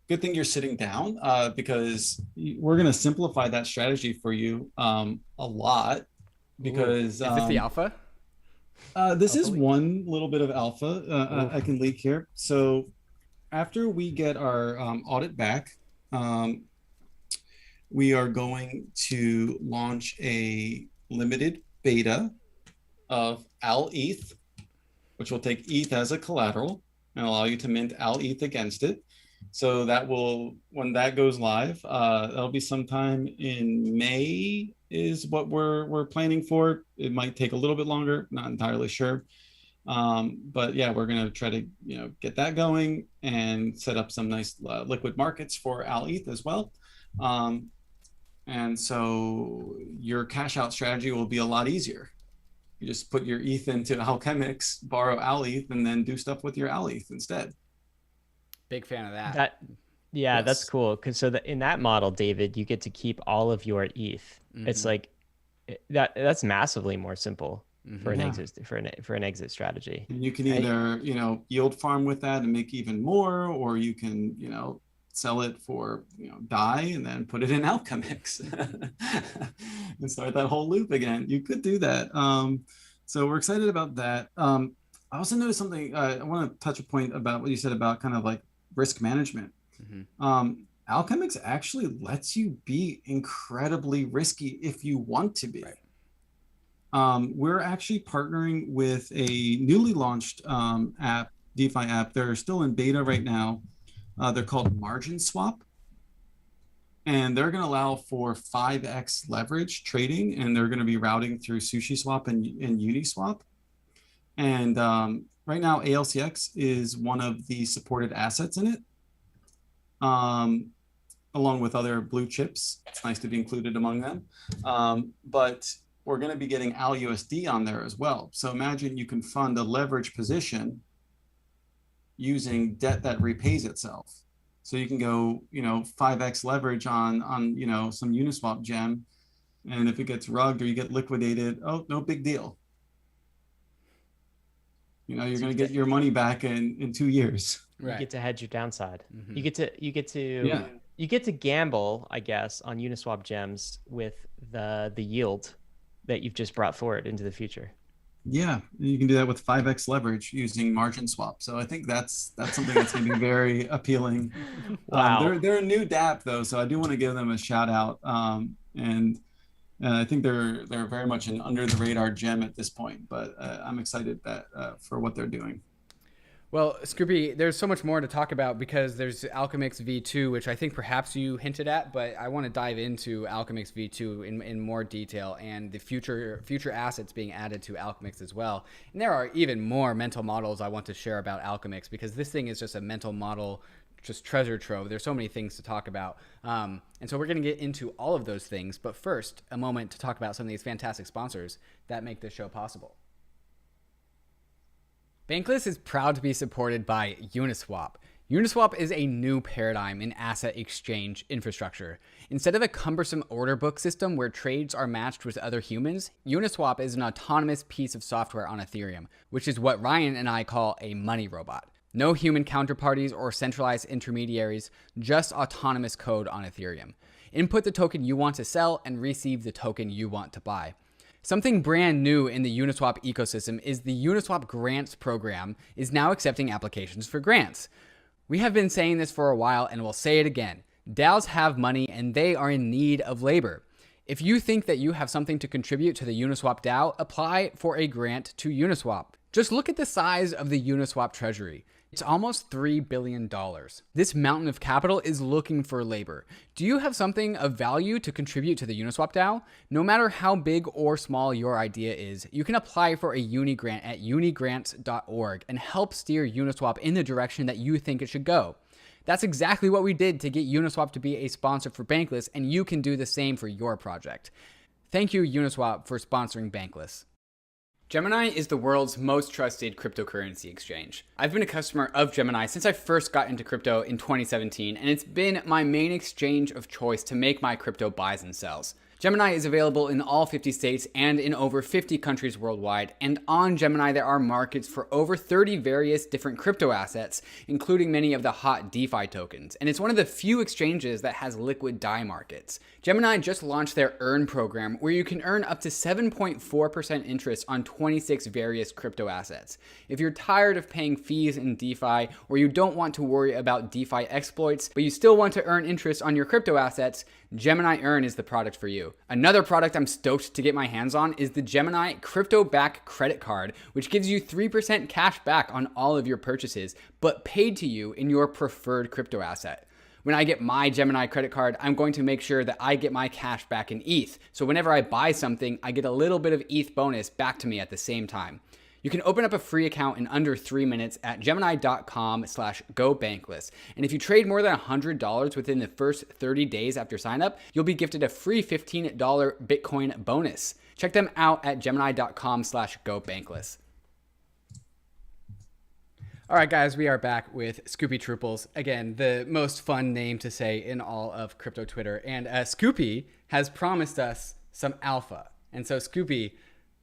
good thing you're sitting down because we're going to simplify that strategy for you a lot. Because is this the alpha? This is one little bit of alpha I can leak here. So after we get our audit back, we are going to launch a limited beta of alETH, which will take ETH as a collateral and allow you to mint alETH against it. So that will, when that goes live, that'll be sometime in May is what we're planning for. It might take a little bit longer, not entirely sure. But yeah, we're going to try to get that going and set up some nice liquid markets for alETH as well. And so your cash out strategy will be a lot easier. You just put your ETH into Alchemix, borrow alETH, and then do stuff with your alETH instead. Big fan of that. Yes. That's cool. Because in that model, David, you get to keep all of your ETH. It's like that's massively more simple for an exit for an exit strategy. And you can either yield farm with that and make even more, or you can sell it for DAI and then put it in Alchemix and start that whole loop again. You could do that. So we're excited about that. I also noticed something. I want to touch a point about what you said about kind of like risk management. Alchemix actually lets you be incredibly risky if you want to be. Right. We're actually partnering with a newly launched app, DeFi app. They're still in beta right now. They're called Margin Swap, and they're going to allow for 5x leverage trading, and they're going to be routing through SushiSwap and UNISWAP. And right now, ALCX is one of the supported assets in it, along with other blue chips. It's nice to be included among them. But we're going to be getting alUSD on there as well. So imagine you can fund a leverage position using debt that repays itself. So you can go, 5x leverage on some Uniswap gem And if it gets rugged or you get liquidated, oh, no big deal. You know, you're going to get your money back in 2 years. Right. You get to hedge your downside. Mm-hmm. You get to gamble, I guess, on Uniswap gems with the yield that you've just brought forward into the future. Yeah, you can do that with 5x leverage using margin swap. So I think that's something that's going to be very appealing. Wow. They're a new DApp though, so I do want to give them a shout out. And I think they're very much an under the radar gem at this point, but I'm excited that for what they're doing. Well, Scoopy, there's so much more to talk about because there's Alchemix V2, which I think perhaps you hinted at, but I want to dive into Alchemix V2 in more detail and the future assets being added to Alchemix as well. And there are even more mental models I want to share about Alchemix because this thing is just a mental model, just treasure trove. There's so many things to talk about. And so we're going to get into all of those things. But first, a moment to talk about some of these fantastic sponsors that make this show possible. Bankless is proud to be supported by Uniswap. Uniswap is a new paradigm in asset exchange infrastructure. Instead of a cumbersome order book system where trades are matched with other humans, Uniswap is an autonomous piece of software on Ethereum, which is what Ryan and I call a money robot. No human counterparties or centralized intermediaries, just autonomous code on Ethereum. Input the token you want to sell and receive the token you want to buy. Something brand new in the Uniswap ecosystem is the Uniswap Grants program is now accepting applications for grants. We have been saying this for a while and we'll say it again. DAOs have money and they are in need of labor. If you think that you have something to contribute to the Uniswap DAO, apply for a grant to Uniswap. Just look at the size of the Uniswap treasury. It's almost $3 billion. This mountain of capital is looking for labor. Do you have something of value to contribute to the Uniswap DAO? No matter how big or small your idea is, you can apply for a uni grant at unigrants.org and help steer Uniswap in the direction that you think it should go. That's exactly what we did to get Uniswap to be a sponsor for Bankless, and you can do the same for your project. Thank you, Uniswap, for sponsoring Bankless. Gemini is the world's most trusted cryptocurrency exchange. I've been a customer of Gemini since I first got into crypto in 2017, and it's been my main exchange of choice to make my crypto buys and sells. Gemini is available in all 50 states and in over 50 countries worldwide, and on Gemini there are markets for over 30 various different crypto assets, including many of the hot DeFi tokens, and it's one of the few exchanges that has liquid DAI markets. Gemini just launched their Earn program, where you can earn up to 7.4% interest on 26 various crypto assets. If you're tired of paying fees in DeFi, or you don't want to worry about DeFi exploits, but you still want to earn interest on your crypto assets, Gemini Earn is the product for you. Another product I'm stoked to get my hands on is the Gemini Crypto Back Credit Card, which gives you 3% cash back on all of your purchases, but paid to you in your preferred crypto asset. When I get my Gemini credit card, I'm going to make sure that I get my cash back in ETH. So whenever I buy something, I get a little bit of ETH bonus back to me at the same time. You can open up a free account in under 3 minutes at gemini.com/gobankless. And if you trade more than $100 within the first 30 days after sign up, you'll be gifted a free $15 Bitcoin bonus. Check them out at gemini.com/gobankless. All right, guys, we are back with Scoopy Trooples. Again, the most fun name to say in all of crypto Twitter. And Scoopy has promised us some alpha. And so, Scoopy,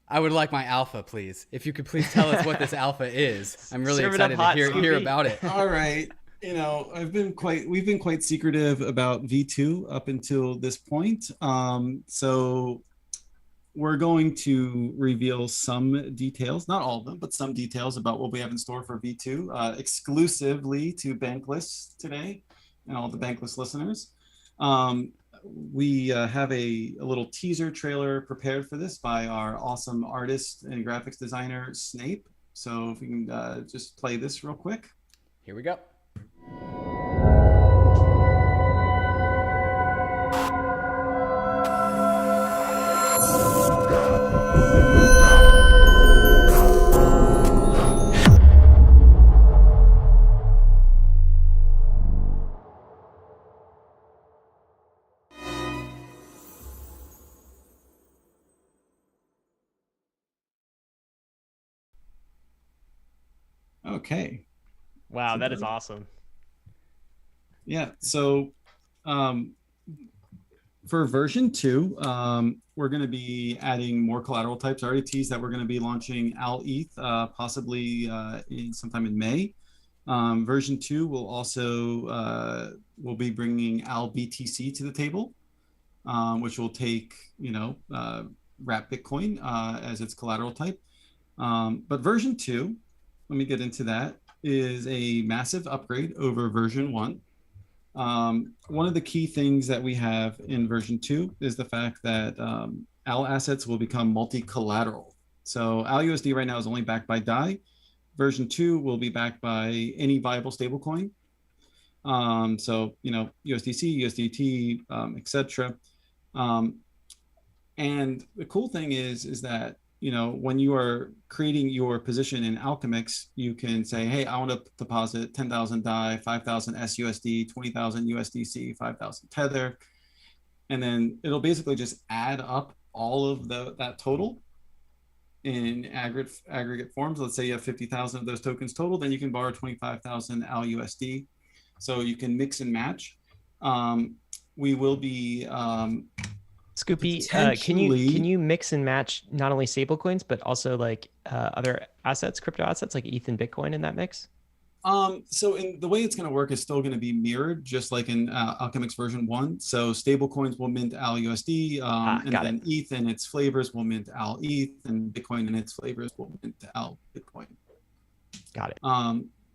I would like my alpha, please. If you could please tell us what this alpha is. I'm really excited to hear about it. All right. You know, we've been quite secretive about V2 up until this point. So we're going to reveal some details, not all of them, but some details about what we have in store for V2 exclusively to Bankless today and all the Bankless listeners. We have a little teaser trailer prepared for this by our awesome artist and graphics designer, Snape. So if we can just play this real quick. Here we go. Okay. Wow, that is awesome. Yeah. So For version 2, we're going to be adding more collateral types. I already teased that we're going to be launching alETH possibly sometime in May. Version 2 will also will be bringing alBTC to the table, which will take wrap Bitcoin as its collateral type. But version 2, let me get into that, is a massive upgrade over version 1. One of the key things that we have in version 2 is the fact that AL assets will become multi-collateral. So alUSD right now is only backed by DAI. Version 2 will be backed by any viable stablecoin. So, USDC, USDT, etc. And the cool thing is that, when you are creating your position in Alchemix, you can say, hey, I want to deposit 10,000 DAI, 5,000 SUSD, 20,000 USDC, 5,000 Tether. And then it'll basically just add up all of that total in aggregate forms. Let's say you have 50,000 of those tokens total, then you can borrow 25,000 alUSD. So you can mix and match. We will be Scoopy, can you mix and match not only stablecoins but also like other assets, crypto assets like ETH and Bitcoin in that mix? So in the way it's going to work is still going to be mirrored, just like in Alchemix version 1. So stablecoins will mint alUSD, and then ETH and its flavors will mint alETH, and Bitcoin and its flavors will mint alBitcoin. Got it.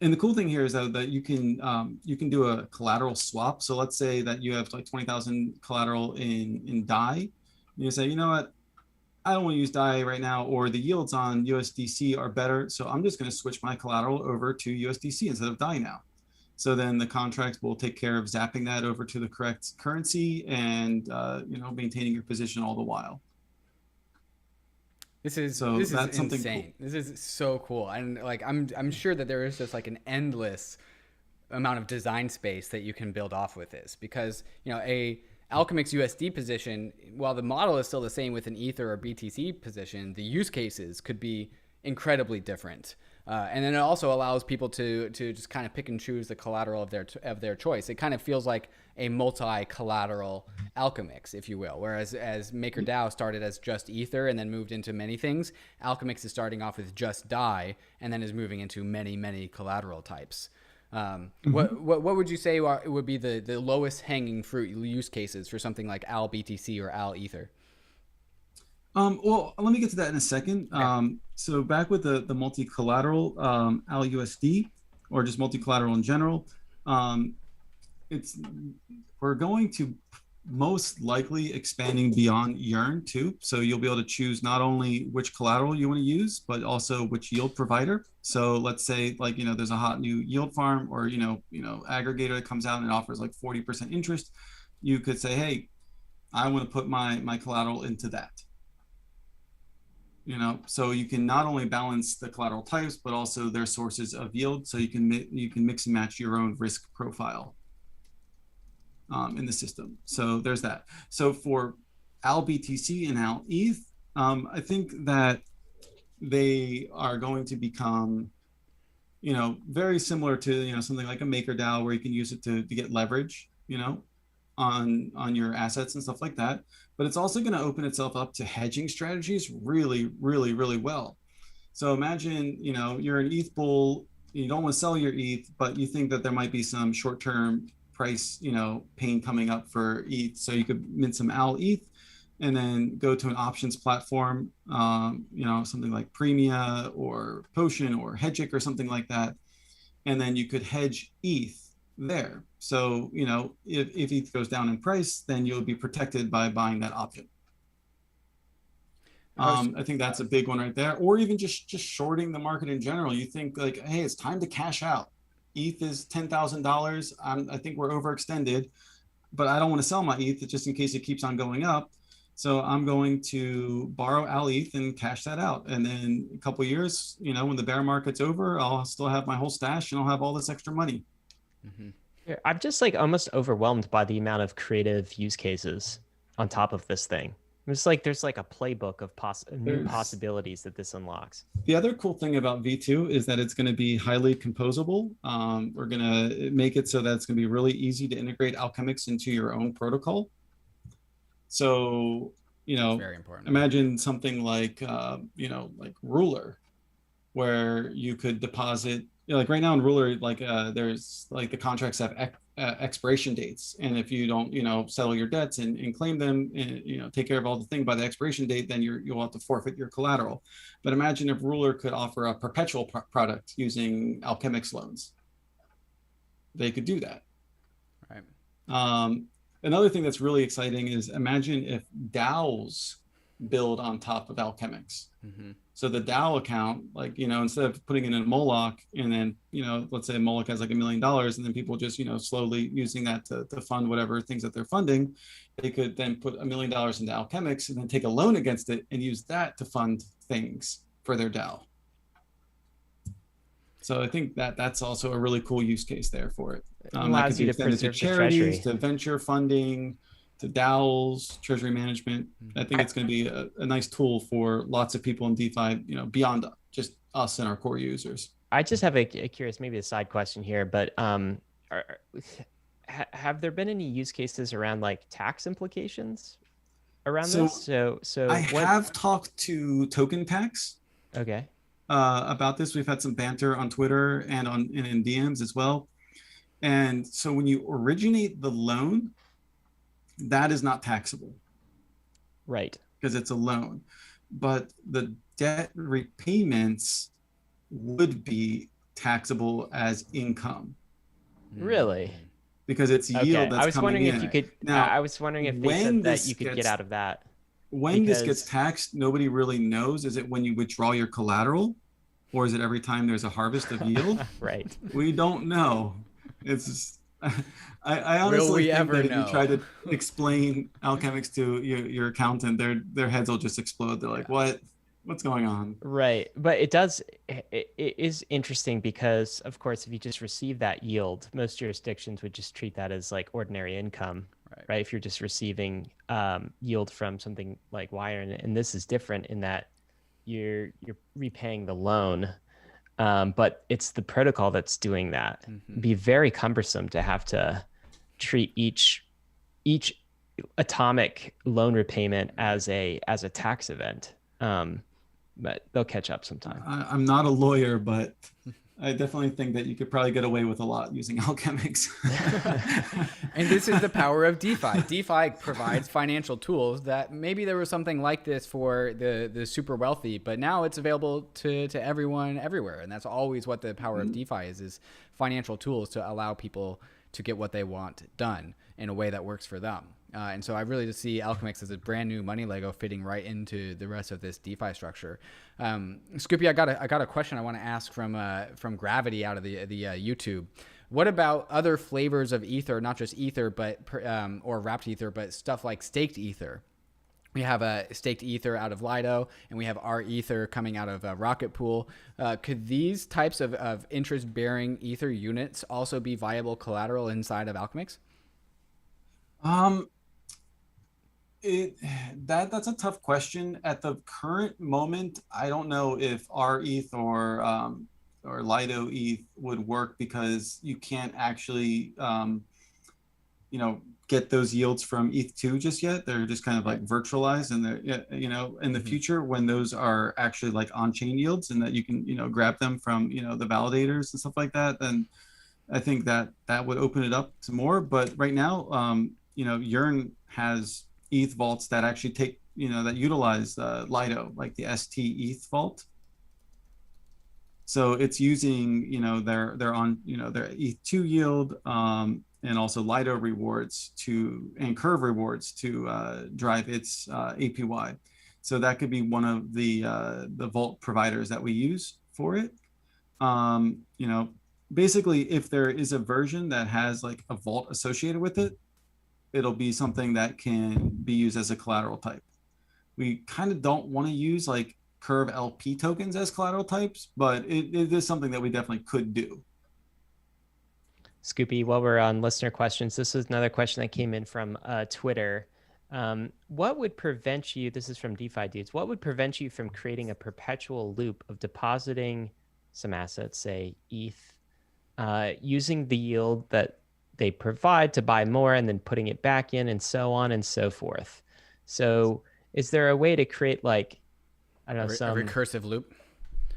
And the cool thing here is that you can do a collateral swap. So let's say that you have like 20,000 collateral in DAI. You say, you know what, I don't want to use DAI right now, or the yields on USDC are better. So I'm just going to switch my collateral over to USDC instead of DAI now. So then the contract will take care of zapping that over to the correct currency and maintaining your position all the while. This is insane. Cool. This is so cool. And like I'm sure that there is just like an endless amount of design space that you can build off with this, because a Alchemix USD position, while the model is still the same with an Ether or BTC position, the use cases could be incredibly different. And then it also allows people to just kind of pick and choose the collateral of their choice. It kind of feels like a multi-collateral Alchemix, if you will. Whereas as MakerDAO started as just Ether and then moved into many things, Alchemix is starting off with just DAI and then is moving into many, many collateral types. What would you say would be the lowest hanging fruit use cases for something like alBTC or alEther? Well, let me get to that in a second. Okay. So back with the multi-collateral alUSD, or just multi-collateral in general, we're going to most likely expanding beyond yearn too. So you'll be able to choose not only which collateral you want to use, but also which yield provider. So let's say there's a hot new yield farm or aggregator that comes out and offers like 40% interest. You could say, hey, I want to put my collateral into that. So you can not only balance the collateral types, but also their sources of yield. So you can mix and match your own risk profile in the system. So there's that. So for alBTC and alETH, I think that they are going to become, very similar to, something like a MakerDAO, where you can use it to get leverage, on your assets and stuff like that. But it's also going to open itself up to hedging strategies really, really, really well. So imagine, you're an ETH bull, you don't want to sell your ETH, but you think that there might be some short-term price, pain coming up for ETH. So you could mint some alETH and then go to an options platform, something like Premia or Potion or Hedgic or something like that. And then you could hedge ETH there. So, if ETH goes down in price, then you'll be protected by buying that option. I think that's a big one right there. Or even just shorting the market in general. You think like, hey, it's time to cash out. ETH is $10,000. I think we're overextended, but I don't want to sell my ETH just in case it keeps on going up. So I'm going to borrow alETH and cash that out. And then a couple of years, when the bear market's over, I'll still have my whole stash and I'll have all this extra money. Mm-hmm. I'm just like almost overwhelmed by the amount of creative use cases on top of this thing. It's like there's like a playbook of new possibilities that this unlocks. The other cool thing about V2 is that it's going to be highly composable. We're going to make it so that it's going to be really easy to integrate Alchemix into your own protocol. So, Very important. imagine something like, like Ruler, where you could deposit, like right now in Ruler, like there's like the contracts have expiration dates. And if you don't, settle your debts and claim them and, take care of all the thing by the expiration date, then you'll have to forfeit your collateral. But imagine if Ruler could offer a perpetual product using Alchemix loans. They could do that. Right. Another thing that's really exciting is imagine if DAOs build on top of Alchemix. Mm-hmm. So the DAO account, like, instead of putting it in a Moloch and then, let's say Moloch has like $1 million and then people just, slowly using that to fund whatever things that they're funding, they could then put $1 million into Alchemix and then take a loan against it and use that to fund things for their DAO. So I think that's also a really cool use case there for it. That could be extended to charities, to venture funding, to DAOs, treasury management. I think it's going to be a nice tool for lots of people in DeFi, beyond just us and our core users. I just have a curious, maybe a side question here, but have there been any use cases around like tax implications around this? So I have talked to Token Tax. Okay. About this. We've had some banter on Twitter and in DMs as well. And so when you originate the loan, that is not taxable. Right. Because it's a loan. But the debt repayments would be taxable as income. Really? Because it's yield that's coming in. I was wondering if you could, now, I was wondering if they said that you could get out of that. When this gets taxed, nobody really knows. Is it when you withdraw your collateral? Or is it every time there's a harvest of yield? Right. We don't know. It's just, I honestly think that if you try to explain Alchemix to your accountant, their heads will just explode. They're like, what's going on? Right. But it is interesting because, of course, if you just receive that yield, most jurisdictions would just treat that as like ordinary income, right? If you're just receiving yield from something like yearn, and this is different in that you're repaying the loan, but it's the protocol that's doing that. It'd be very cumbersome to have to treat each atomic loan repayment as a tax event. But they'll catch up sometime. I'm not a lawyer, but I definitely think that you could probably get away with a lot using Alchemix. And this is the power of DeFi. DeFi provides financial tools that maybe there was something like this for the super wealthy, but now it's available to everyone everywhere. And that's always what the power of DeFi is financial tools to allow people to get what they want done in a way that works for them. And so I really just see Alchemix as a brand new money Lego fitting right into the rest of this DeFi structure. Scoopy, I got a question I want to ask from Gravity out of the YouTube. What about other flavors of Ether, not just Ether, but or wrapped Ether, but stuff like staked Ether? We have a staked Ether out of Lido, and we have our Ether coming out of Rocket Pool. Could these types of interest-bearing Ether units also be viable collateral inside of Alchemix? That's a tough question. At the current moment, I don't know if our ETH or Lido ETH would work because you can't actually get those yields from ETH2 just yet. They're just kind of like virtualized, and they're in the future when those are actually like on-chain yields and that you can grab them from the validators and stuff like that, then I think that would open it up to more. But right now, yearn has ETH vaults that actually take, that utilize Lido, like the ST ETH vault. So it's using, their ETH2 yield and also Lido rewards and Curve rewards to drive its APY. So that could be one of the vault providers that we use for it. Basically, if there is a version that has like a vault associated with it, it'll be something that can be used as a collateral type. We kind of don't want to use like Curve LP tokens as collateral types, but it is something that we definitely could do. Scoopy, while we're on listener questions, this is another question that came in from Twitter. What would prevent you, this is from DeFi Dudes, what would prevent you from creating a perpetual loop of depositing some assets, say ETH, using the yield that they provide to buy more and then putting it back in and so on and so forth? So is there a way to create like, I don't know, A some recursive loop.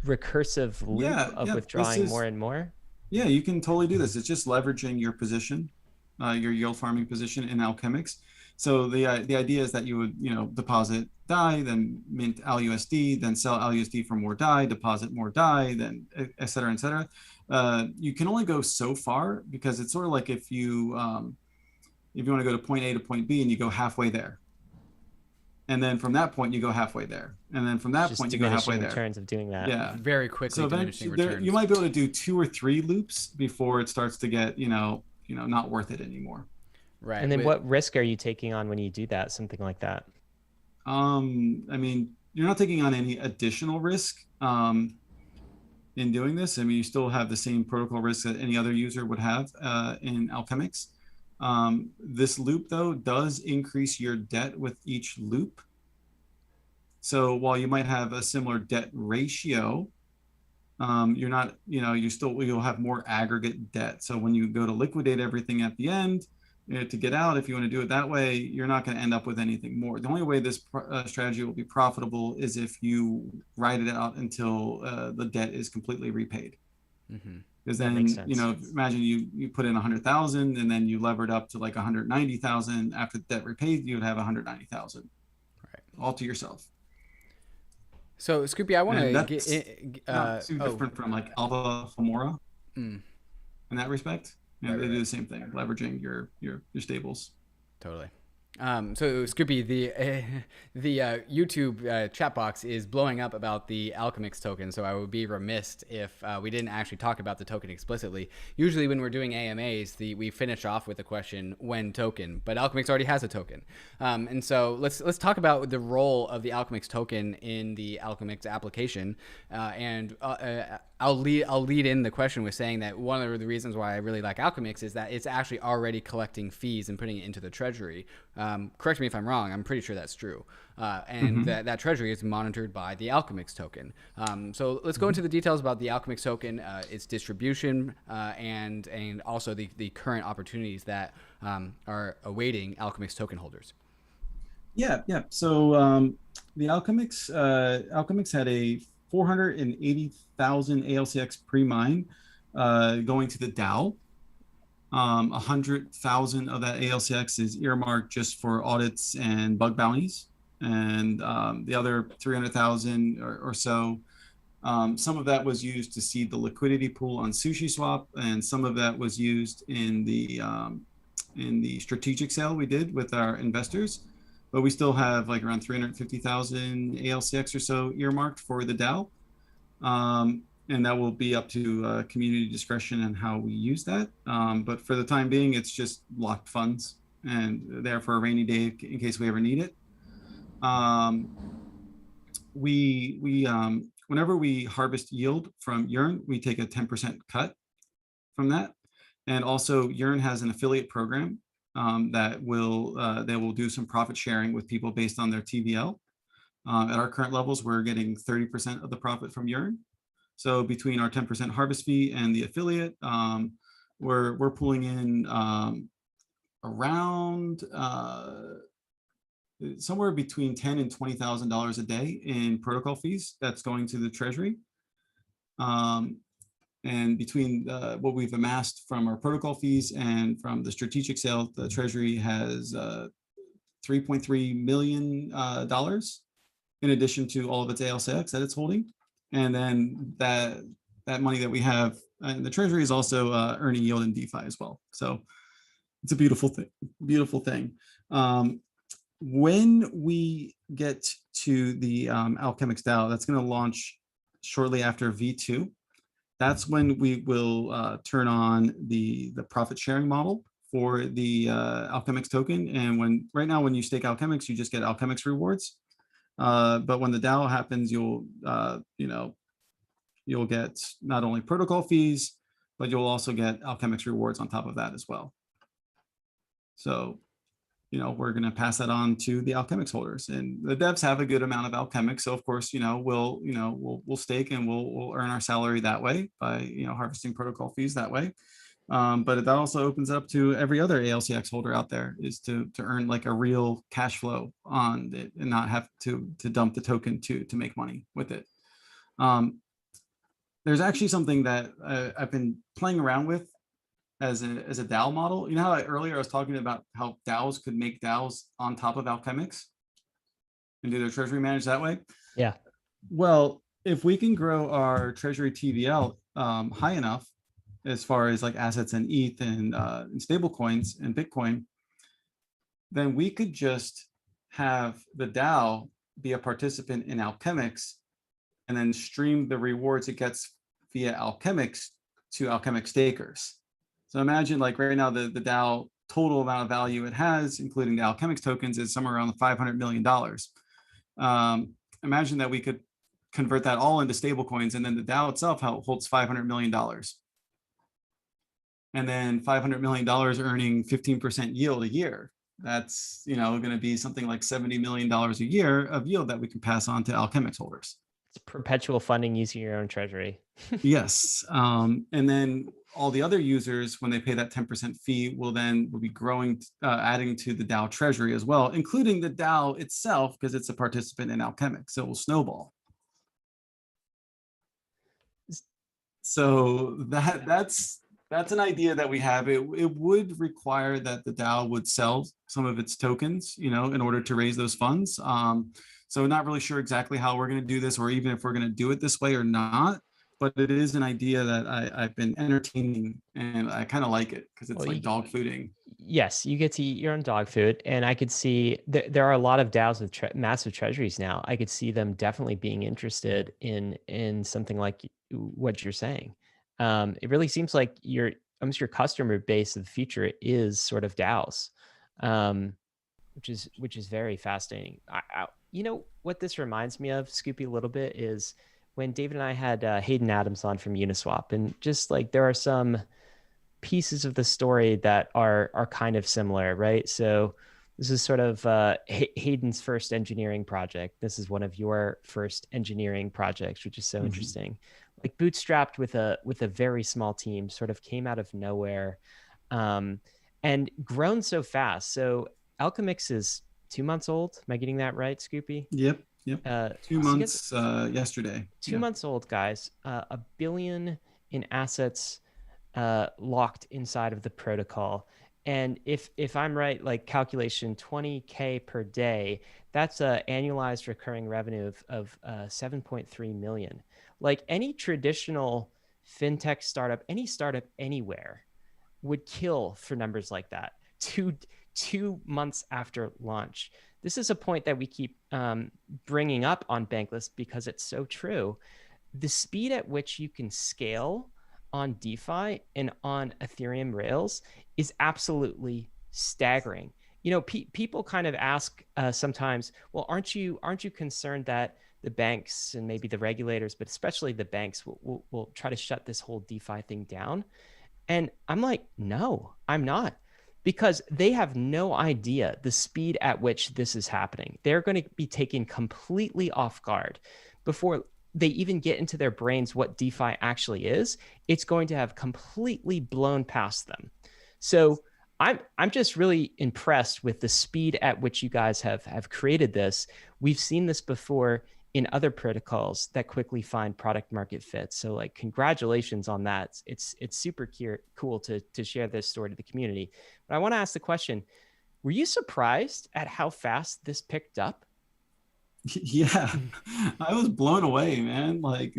recursive loop Yeah, of yeah. withdrawing more and more? Yeah, you can totally do this. It's just leveraging your position, your yield farming position in Alchemix. So the idea is that you would, deposit DAI, then mint alUSD, then sell alUSD for more DAI, deposit more DAI, then et cetera, et cetera. You can only go so far because it's sort of like if you want to go to point A to point B and you go halfway there. And then from that point, you go halfway there. And then from that point, you go halfway there. Returns of doing that. Yeah. Very quickly So diminishing returns. you might be able to do 2 or 3 loops before it starts to get, not worth it anymore. Right. And then what risk are you taking on when you do that, something like that? I mean, you're not taking on any additional risk in doing this. I mean, you still have the same protocol risk that any other user would have in Alchemix. This loop, though, does increase your debt with each loop. So while you might have a similar debt ratio, you're not, you'll have more aggregate debt. So when you go to liquidate everything at the end, to get out, if you want to do it that way, you're not going to end up with anything more. The only way this strategy will be profitable is if you ride it out until the debt is completely repaid. Because then, imagine you put in 100,000 and then you levered up to like 190,000. After the debt repaid, you would have 190,000, right, all to yourself. So Scoopy, I want to get too different from like Alpha Famora in that respect. They do the same thing, leveraging your stables. Totally. So Scoopy, the YouTube chat box is blowing up about the Alchemix token. So I would be remiss if we didn't actually talk about the token explicitly. Usually when we're doing AMAs, we finish off with the question when token, but Alchemix already has a token. And so let's talk about the role of the Alchemix token in the Alchemix application. I'll lead in the question with saying that one of the reasons why I really like Alchemix is that it's actually already collecting fees and putting it into the treasury. Correct me if I'm wrong. I'm pretty sure that's true. And that treasury is monitored by the Alchemix token. So let's go into the details about the Alchemix token, its distribution, and also the current opportunities that are awaiting Alchemix token holders. Yeah. So the Alchemix had a 480,000 ALCX pre-mine going to the DAO. 100,000 of that ALCX is earmarked just for audits and bug bounties, and the other 300,000 or so, some of that was used to seed the liquidity pool on SushiSwap, and some of that was used in the strategic sale we did with our investors. But we still have like around 350,000 ALCX or so earmarked for the DAO. And that will be up to community discretion and how we use that. But for the time being, it's just locked funds and there for a rainy day in case we ever need it. Whenever we harvest yield from yearn, we take a 10% cut from that. And also yearn has an affiliate program that they will do some profit sharing with people based on their TVL. At our current levels, we're getting 30% of the profit from yearn. So between our 10% harvest fee and the affiliate, we're pulling in around somewhere between $10,000 and $20,000 a day in protocol fees that's going to the treasury. And between what we've amassed from our protocol fees and from the strategic sale, the treasury has $3.3 million in addition to all of its ALCX that it's holding. And then that money that we have in the treasury is also earning yield in DeFi as well. So it's a beautiful thing. When we get to the Alchemix DAO, that's going to launch shortly after V2. That's when we will turn on the profit sharing model for the Alchemix token. And right now when you stake Alchemix, you just get Alchemix rewards. But when the DAO happens, you'll get not only protocol fees, but you'll also get Alchemix rewards on top of that as well. So, we're going to pass that on to the Alchemix holders, and the devs have a good amount of Alchemix. So of course, we'll stake and we'll earn our salary that way by, harvesting protocol fees that way. But that also opens up to every other ALCX holder out there, is to earn like a real cash flow on it and not have to dump the token to make money with it. There's actually something that I've been playing around with as a DAO model. You know how earlier I was talking about how DAOs could make DAOs on top of Alchemix and do their treasury managed that way? Yeah. Well, if we can grow our treasury TVL high enough, as far as like assets and ETH and stable coins and Bitcoin, then we could just have the DAO be a participant in Alchemix and then stream the rewards it gets via Alchemix to Alchemix stakers. So imagine like right now, the DAO total amount of value it has, including the Alchemix tokens, is somewhere around the $500 million. Imagine that we could convert that all into stable coins, and then the DAO itself holds $500 million. And then $500 million earning 15% yield a year. That's, going to be something like $70 million a year of yield that we can pass on to Alchemix holders. It's perpetual funding using your own treasury. Yes. And then all the other users, when they pay that 10% fee, will be growing, adding to the DAO treasury as well, including the DAO itself, because it's a participant in Alchemix. So it will snowball. So that's an idea that we have. It would require that the DAO would sell some of its tokens, in order to raise those funds. So not really sure exactly how we're going to do this, or even if we're going to do it this way or not. But it is an idea that I've been entertaining, and I kind of like it because it's like dog fooding. Yes, you get to eat your own dog food. And I could see there are a lot of DAOs with massive treasuries now. I could see them definitely being interested in something like what you're saying. It really seems like your customer base of the future is sort of DAOs, which is very fascinating. You know what this reminds me of, Scoopy, a little bit, is when David and I had Hayden Adams on from Uniswap, and just like there are some pieces of the story that are kind of similar, right? So this is sort of Hayden's first engineering project. This is one of your first engineering projects, which is so interesting. Like bootstrapped with a very small team, sort of came out of nowhere, and grown so fast. So Alchemix is 2 months old. Am I getting that right, Scoopy? Yep. 2 months yesterday. 2 months old, guys. $1 billion in assets locked inside of the protocol. And if I'm right, like calculation 20K per day, that's a annualized recurring revenue of 7.3 million. Like any traditional fintech startup, any startup anywhere would kill for numbers like that. Two months after launch. This is a point that we keep bringing up on Bankless because it's so true. The speed at which you can scale on DeFi and on Ethereum rails is absolutely staggering. People kind of ask sometimes, well, aren't you concerned that the banks and maybe the regulators, but especially the banks, will try to shut this whole DeFi thing down? And I'm like, no, I'm not. Because they have no idea the speed at which this is happening. They're going to be taken completely off guard before they even get into their brains what DeFi actually is. It's going to have completely blown past them. So I'm just really impressed with the speed at which you guys have created this. We've seen this before in other protocols that quickly find product market fit. So like, congratulations on that. It's super cool to share this story to the community. But I want to ask the question, were you surprised at how fast this picked up? Yeah, I was blown away, man. Like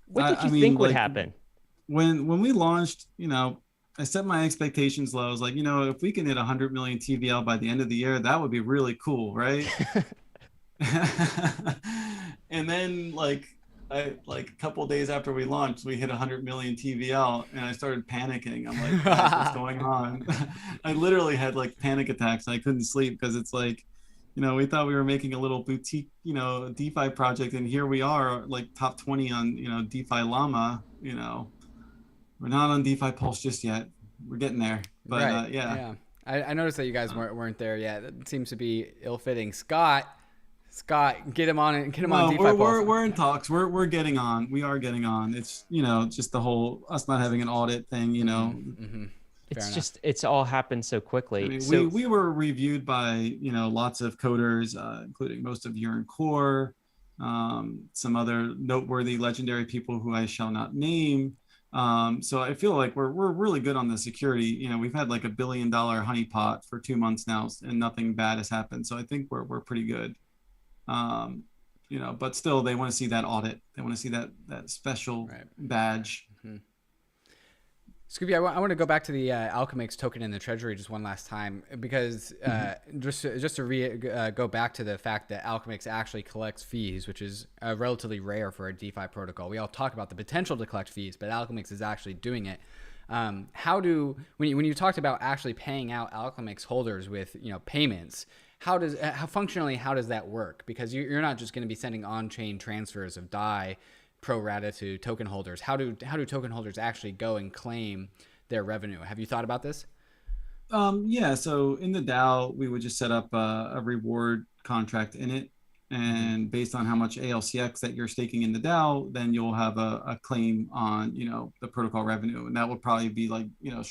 what did you think would happen? When we launched, I set my expectations low. I was like, if we can hit 100 million TVL by the end of the year, that would be really cool, right? And then a couple of days after we launched, we hit 100 million TVL, and I started panicking. I'm like, what's going on? I literally had panic attacks. I couldn't sleep because it's like, we thought we were making a little boutique, DeFi project, and here we are, top 20 on, DeFi Llama. We're not on DeFi Pulse just yet. We're getting there, but right. Yeah. I noticed that you guys weren't there yet. That seems to be ill-fitting. Scott, Scott, get him on it. Get him No, on DeFi Pulse. we're in talks. We're getting on. We are getting on. It's, you know, just the whole us not having an audit thing, you know. Mm-hmm. It's just, it's all happened so quickly. I mean, so we were reviewed by, you know, lots of coders, including most of yearn core, some other noteworthy legendary people who I shall not name. So I feel like we're really good on the security. You know, we've had like $1 billion honeypot for 2 months now, and nothing bad has happened. So I think we're pretty good. You know, but still, they want to see that audit. They want to see that special badge. Mm-hmm. Scoopy, I want to go back to the Alchemix token in the treasury just one last time, because just to go back to the fact that Alchemix actually collects fees, which is relatively rare for a DeFi protocol. We all talk about the potential to collect fees, but Alchemix is actually doing it. When you talked about actually paying out Alchemix holders with, you know, payments, how does that work? Because you're not just going to be sending on-chain transfers of DAI pro rata to token holders. How do token holders actually go and claim their revenue? Have you thought about this? Yeah, so in the DAO, we would just set up a reward contract in it, and based on how much ALCX that you're staking in the DAO, then you'll have a claim on, you know, the protocol revenue, and that would probably be like, you know,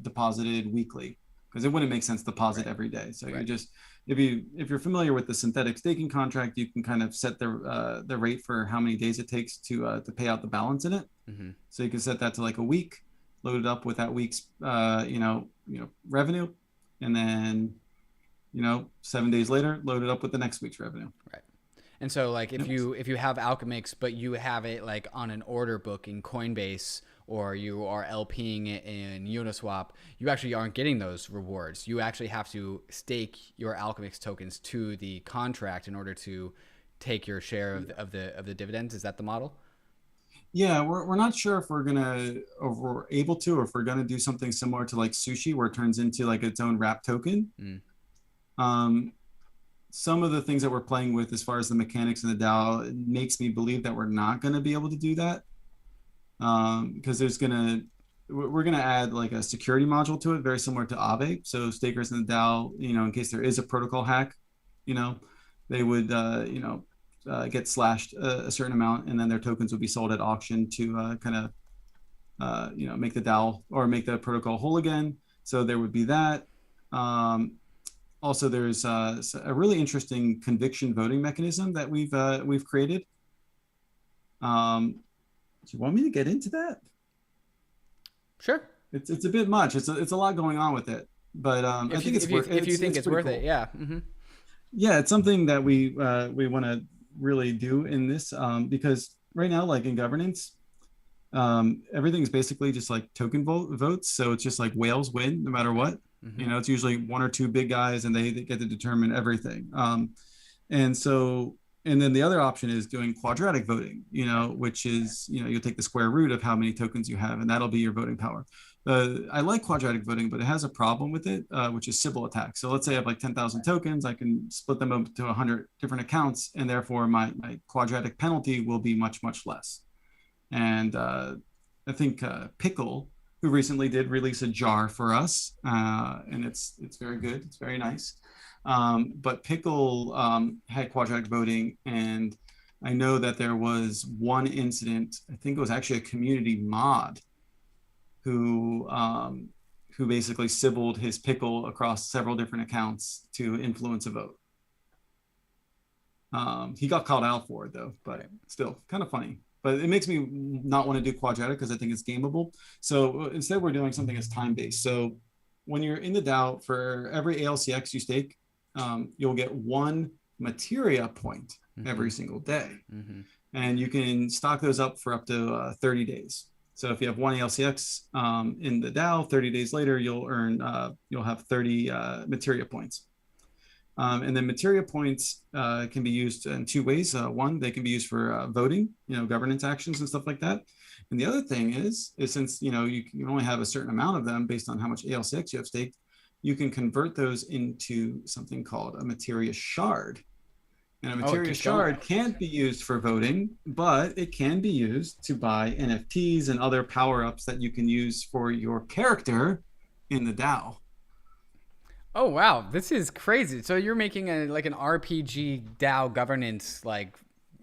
deposited weekly, because it wouldn't make sense to deposit every day. So you just, if you're familiar with the synthetic staking contract, you can kind of set the rate for how many days it takes to pay out the balance in it. Mm-hmm. So you can set that to like a week, load it up with that week's you know revenue, and then, you know, 7 days later, load it up with the next week's revenue. Right. And so like if you have Alchemix, but you have it like on an order book in Coinbase, or you are LPing it in Uniswap, you actually aren't getting those rewards. You actually have to stake your Alchemix tokens to the contract in order to take your share of the dividends. Is that the model? Yeah, we're not sure if we're able to, or if we're gonna do something similar to like Sushi, where it turns into like its own wrap token. Some of the things that we're playing with as far as the mechanics in the DAO, it makes me believe that we're not going to be able to do that, because we're going to add like a security module to it, very similar to AAVE. So stakers in the DAO, you know, in case there is a protocol hack, you know, they would get slashed a certain amount, and then their tokens would be sold at auction to kind of you know, make the DAO or make the protocol whole again. So there would be that. Also, there's a really interesting conviction voting mechanism that we've created. Do you want me to get into that? Sure. It's a bit much. It's a lot going on with it, but I think it's worth it. If you think it's worth it, yeah. Mm-hmm. Yeah, it's something that we want to really do in this, because right now, like in governance, everything's basically just like token votes. So it's just like whales win no matter what. Mm-hmm. You know, it's usually one or two big guys, and they get to determine everything. And then the other option is doing quadratic voting, you know, which is, you know, you'll take the square root of how many tokens you have, and that'll be your voting power. I like quadratic voting, but it has a problem with it, which is Sybil attack. So let's say I have like 10,000 tokens, I can split them up to 100 different accounts, and therefore my quadratic penalty will be much, much less. And I think Pickle, who recently did release a jar for us, and it's very good. It's very nice. But Pickle had quadratic voting, and I know that there was one incident, I think it was actually a community mod, who basically Sybiled his Pickle across several different accounts to influence a vote. He got called out for it though, but still kind of funny. But it makes me not want to do quadratic because I think it's gameable. So instead, we're doing something that's time-based. So when you're in the DAO, for every ALCX you stake, you'll get 1 materia point every single day. Mm-hmm. And you can stock those up for up to 30 days. So if you have 1 ALCX in the DAO, 30 days later, you'll have 30 materia points. And then materia points can be used in 2 ways. One, they can be used for voting, you know, governance actions and stuff like that. And the other thing is since, you know, you can only have a certain amount of them based on how much ALCX you have staked, you can convert those into something called a materia shard. And a materia shard can't be used for voting, but it can be used to buy NFTs and other power-ups that you can use for your character in the DAO. Oh wow, this is crazy. So you're making a like an RPG DAO governance like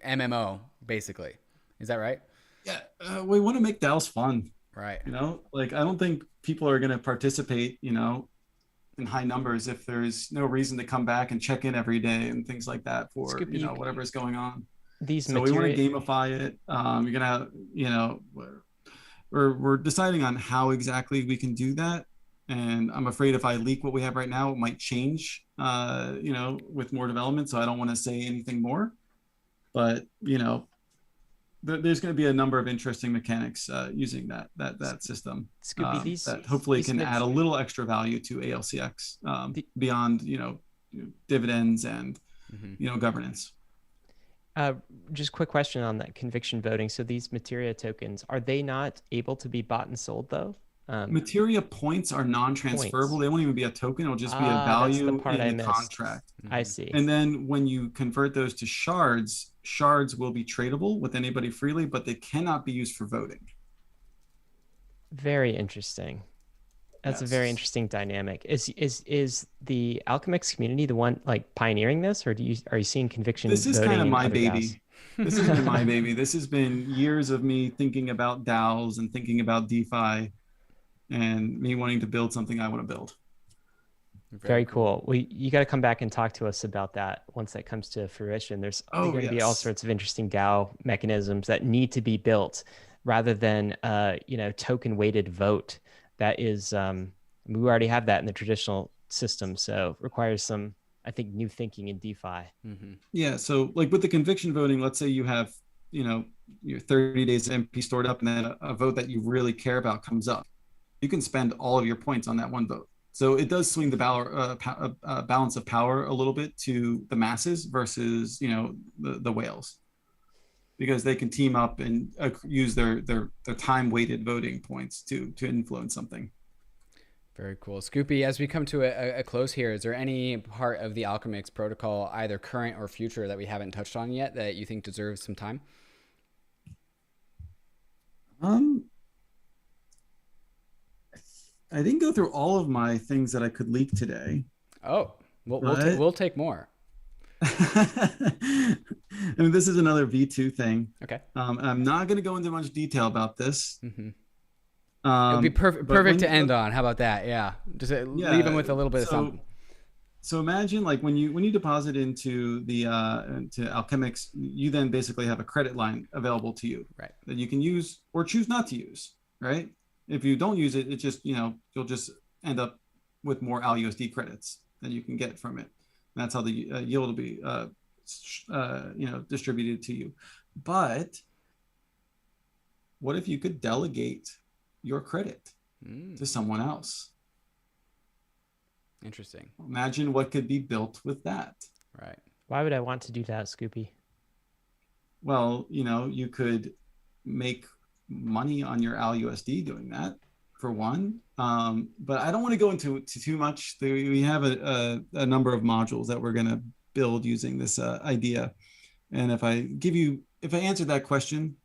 MMO basically. Is that right? Yeah, we want to make DAOs fun. Right. You know, like I don't think people are going to participate, you know, in high numbers if there's no reason to come back and check in every day and things like that for, Scoopy, you know, whatever's going on. These So we want to gamify it. You're gonna, you know, we're deciding on how exactly we can do that. And I'm afraid if I leak what we have right now, it might change, you know, with more development. So I don't want to say anything more. But, you know, there's going to be a number of interesting mechanics using that system. Scoopy, that hopefully can add a little extra value to ALCX beyond, you know, dividends and, you know, governance. Just quick question on that conviction voting. So these materia tokens, are they not able to be bought and sold though? Materia points are non-transferable. They won't even be a token. It'll just be a value in the contract. I see. And then when you convert those to shards, shards will be tradable with anybody freely, but they cannot be used for voting. Very interesting. That's a very interesting dynamic. Is the Alchemix community the one like pioneering this, or are you seeing conviction? This is kind of my baby. DAOs? This has been my baby. This has been years of me thinking about DAOs and thinking about DeFi, and me wanting to build something I want to build. Very cool. Well, you got to come back and talk to us about that once that comes to fruition. There's going to be all sorts of interesting DAO mechanisms that need to be built rather than, you know, token weighted vote. That is, we already have that in the traditional system. So it requires some, I think, new thinking in DeFi. Yeah. So like with the conviction voting, let's say you have, you know, your 30 days MP stored up and then a vote that you really care about comes up. You can spend all of your points on that one vote. So it does swing the balance of power a little bit to the masses versus, you know, the whales, because they can team up and use their time weighted voting points to influence something. Very cool. Scoopy, as we come to a close here, is there any part of the Alchemix protocol, either current or future, that we haven't touched on yet that you think deserves some time? I didn't go through all of my things that I could leak today. Oh, we'll take more. I mean, this is another V2 thing. Okay. I'm not going to go into much detail about this. It would be perfect to end on. How about that? Yeah. Just leave them with a little bit of something. So imagine like when you deposit into the into Alchemix, you then basically have a credit line available to you, right, that you can use or choose not to use, right? If you don't use it, it just, you know, you'll just end up with more alUSD credits that you can get from it. And that's how the yield will be, you know, distributed to you. But what if you could delegate your credit to someone else? Interesting. Imagine what could be built with that. Right. Why would I want to do that, Scoopy? Well, you know, you could make money on your alUSD doing that, for one. But I don't want to go into too much. We have a number of modules that we're going to build using this idea. And if I answer that question,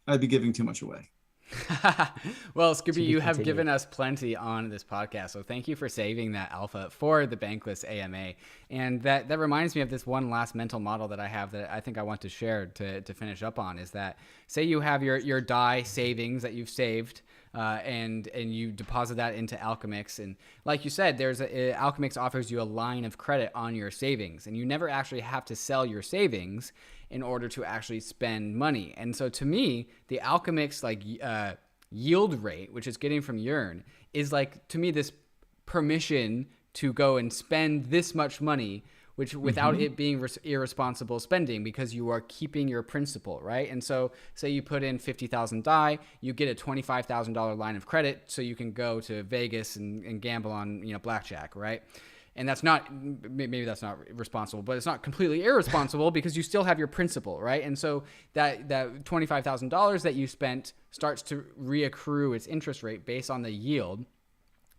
I'd be giving too much away. Well, Scoopy, you have given us plenty on this podcast, so thank you for saving that alpha for the Bankless AMA. And that reminds me of this one last mental model that I have that I think I want to share to finish up on, is that say you have your DAI savings that you've saved, and you deposit that into Alchemix, and like you said, Alchemix offers you a line of credit on your savings, and you never actually have to sell your savings in order to actually spend money. And so to me, the Alchemix yield rate, which is getting from yearn, is like, to me, this permission to go and spend this much money, which without it being irresponsible spending, because you are keeping your principal, right? And so say you put in 50,000 DAI, you get a $25,000 line of credit, so you can go to Vegas and gamble on, you know, blackjack, right? And that's not, maybe that's not responsible, but it's not completely irresponsible because you still have your principal, right? And so that $25,000 that you spent starts to reaccrue its interest rate based on the yield.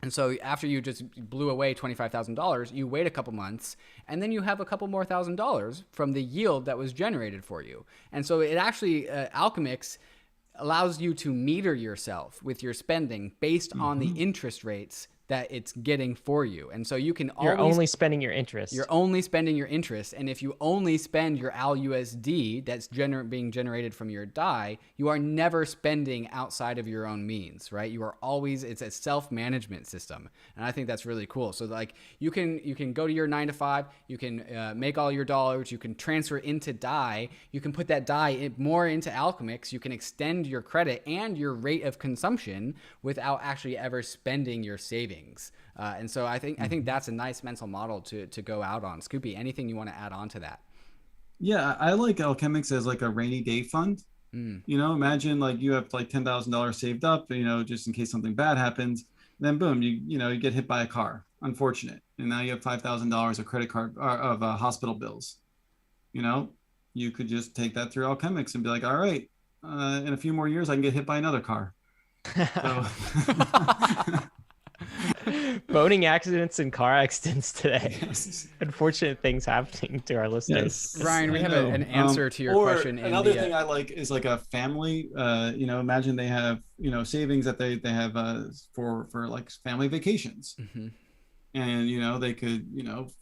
And so after you just blew away $25,000, you wait a couple months, and then you have a couple more $1,000s from the yield that was generated for you. And so it actually, Alchemix allows you to meter yourself with your spending based on the interest rates that it's getting for you. And so you can You're only spending your interest. You're only spending your interest. And if you only spend your alUSD that's being generated from your DAI, you are never spending outside of your own means, right? You are always, it's a self-management system. And I think that's really cool. So like you can go to your 9 to 5, you can make all your dollars, you can transfer into DAI, you can put that DAI more into Alchemix, you can extend your credit and your rate of consumption without actually ever spending your savings. And so I think that's a nice mental model to go out on. Scoopy, anything you want to add on to that? Yeah, I like Alchemix as like a rainy day fund. You know, imagine like you have like $10,000 saved up, you know, just in case something bad happens. Then boom, you get hit by a car, unfortunate, and now you have $5,000 of credit card of hospital bills. You know, you could just take that through Alchemix and be like, all right, in a few more years I can get hit by another car. So boating accidents and car accidents today. Yes. Unfortunate things happening to our listeners. Yes. Ryan, we have an answer to your question. Another thing I like is like a family. You know, imagine they have savings that they have for like family vacations, and they could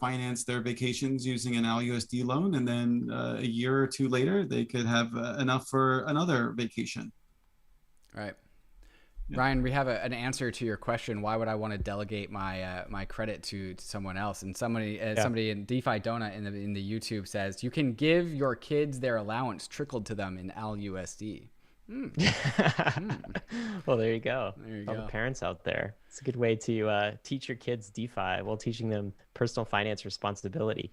finance their vacations using an alUSD loan, and then a year or two later they could have enough for another vacation. Right. Ryan, we have an answer to your question. Why would I want to delegate my my credit to someone else? And somebody in DeFi Donut in the YouTube says you can give your kids their allowance trickled to them in alUSD. Well, there you go. All the parents out there. It's a good way to teach your kids DeFi while teaching them personal finance responsibility.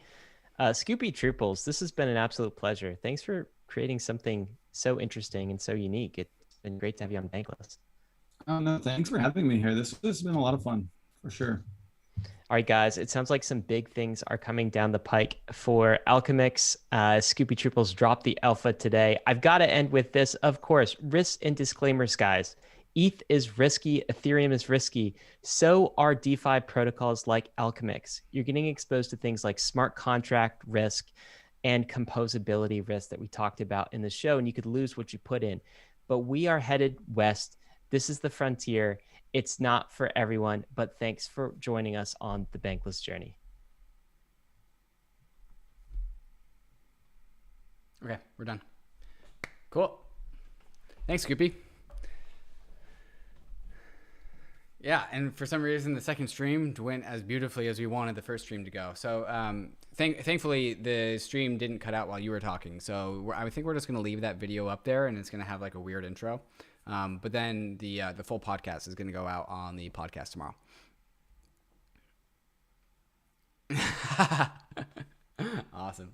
Scoopy Trooples, this has been an absolute pleasure. Thanks for creating something so interesting and so unique. It's been great to have you on Bankless. Oh, no, thanks for having me here. This has been a lot of fun, for sure. All right, guys, it sounds like some big things are coming down the pike for Alchemix. Scoopy Trooples dropped the alpha today. I've got to end with this, of course, risks and disclaimers, guys. ETH is risky. Ethereum is risky. So are DeFi protocols like Alchemix. You're getting exposed to things like smart contract risk and composability risk that we talked about in the show, and you could lose what you put in. But we are headed west. This is the frontier. It's not for everyone, but thanks for joining us on the Bankless journey. Okay, we're done. Cool. Thanks, Scoopy. Yeah, and for some reason, the second stream went as beautifully as we wanted the first stream to go. So thankfully, the stream didn't cut out while you were talking. So I think we're just going to leave that video up there, and it's going to have like a weird intro. But then the full podcast is going to go out on the podcast tomorrow. Awesome.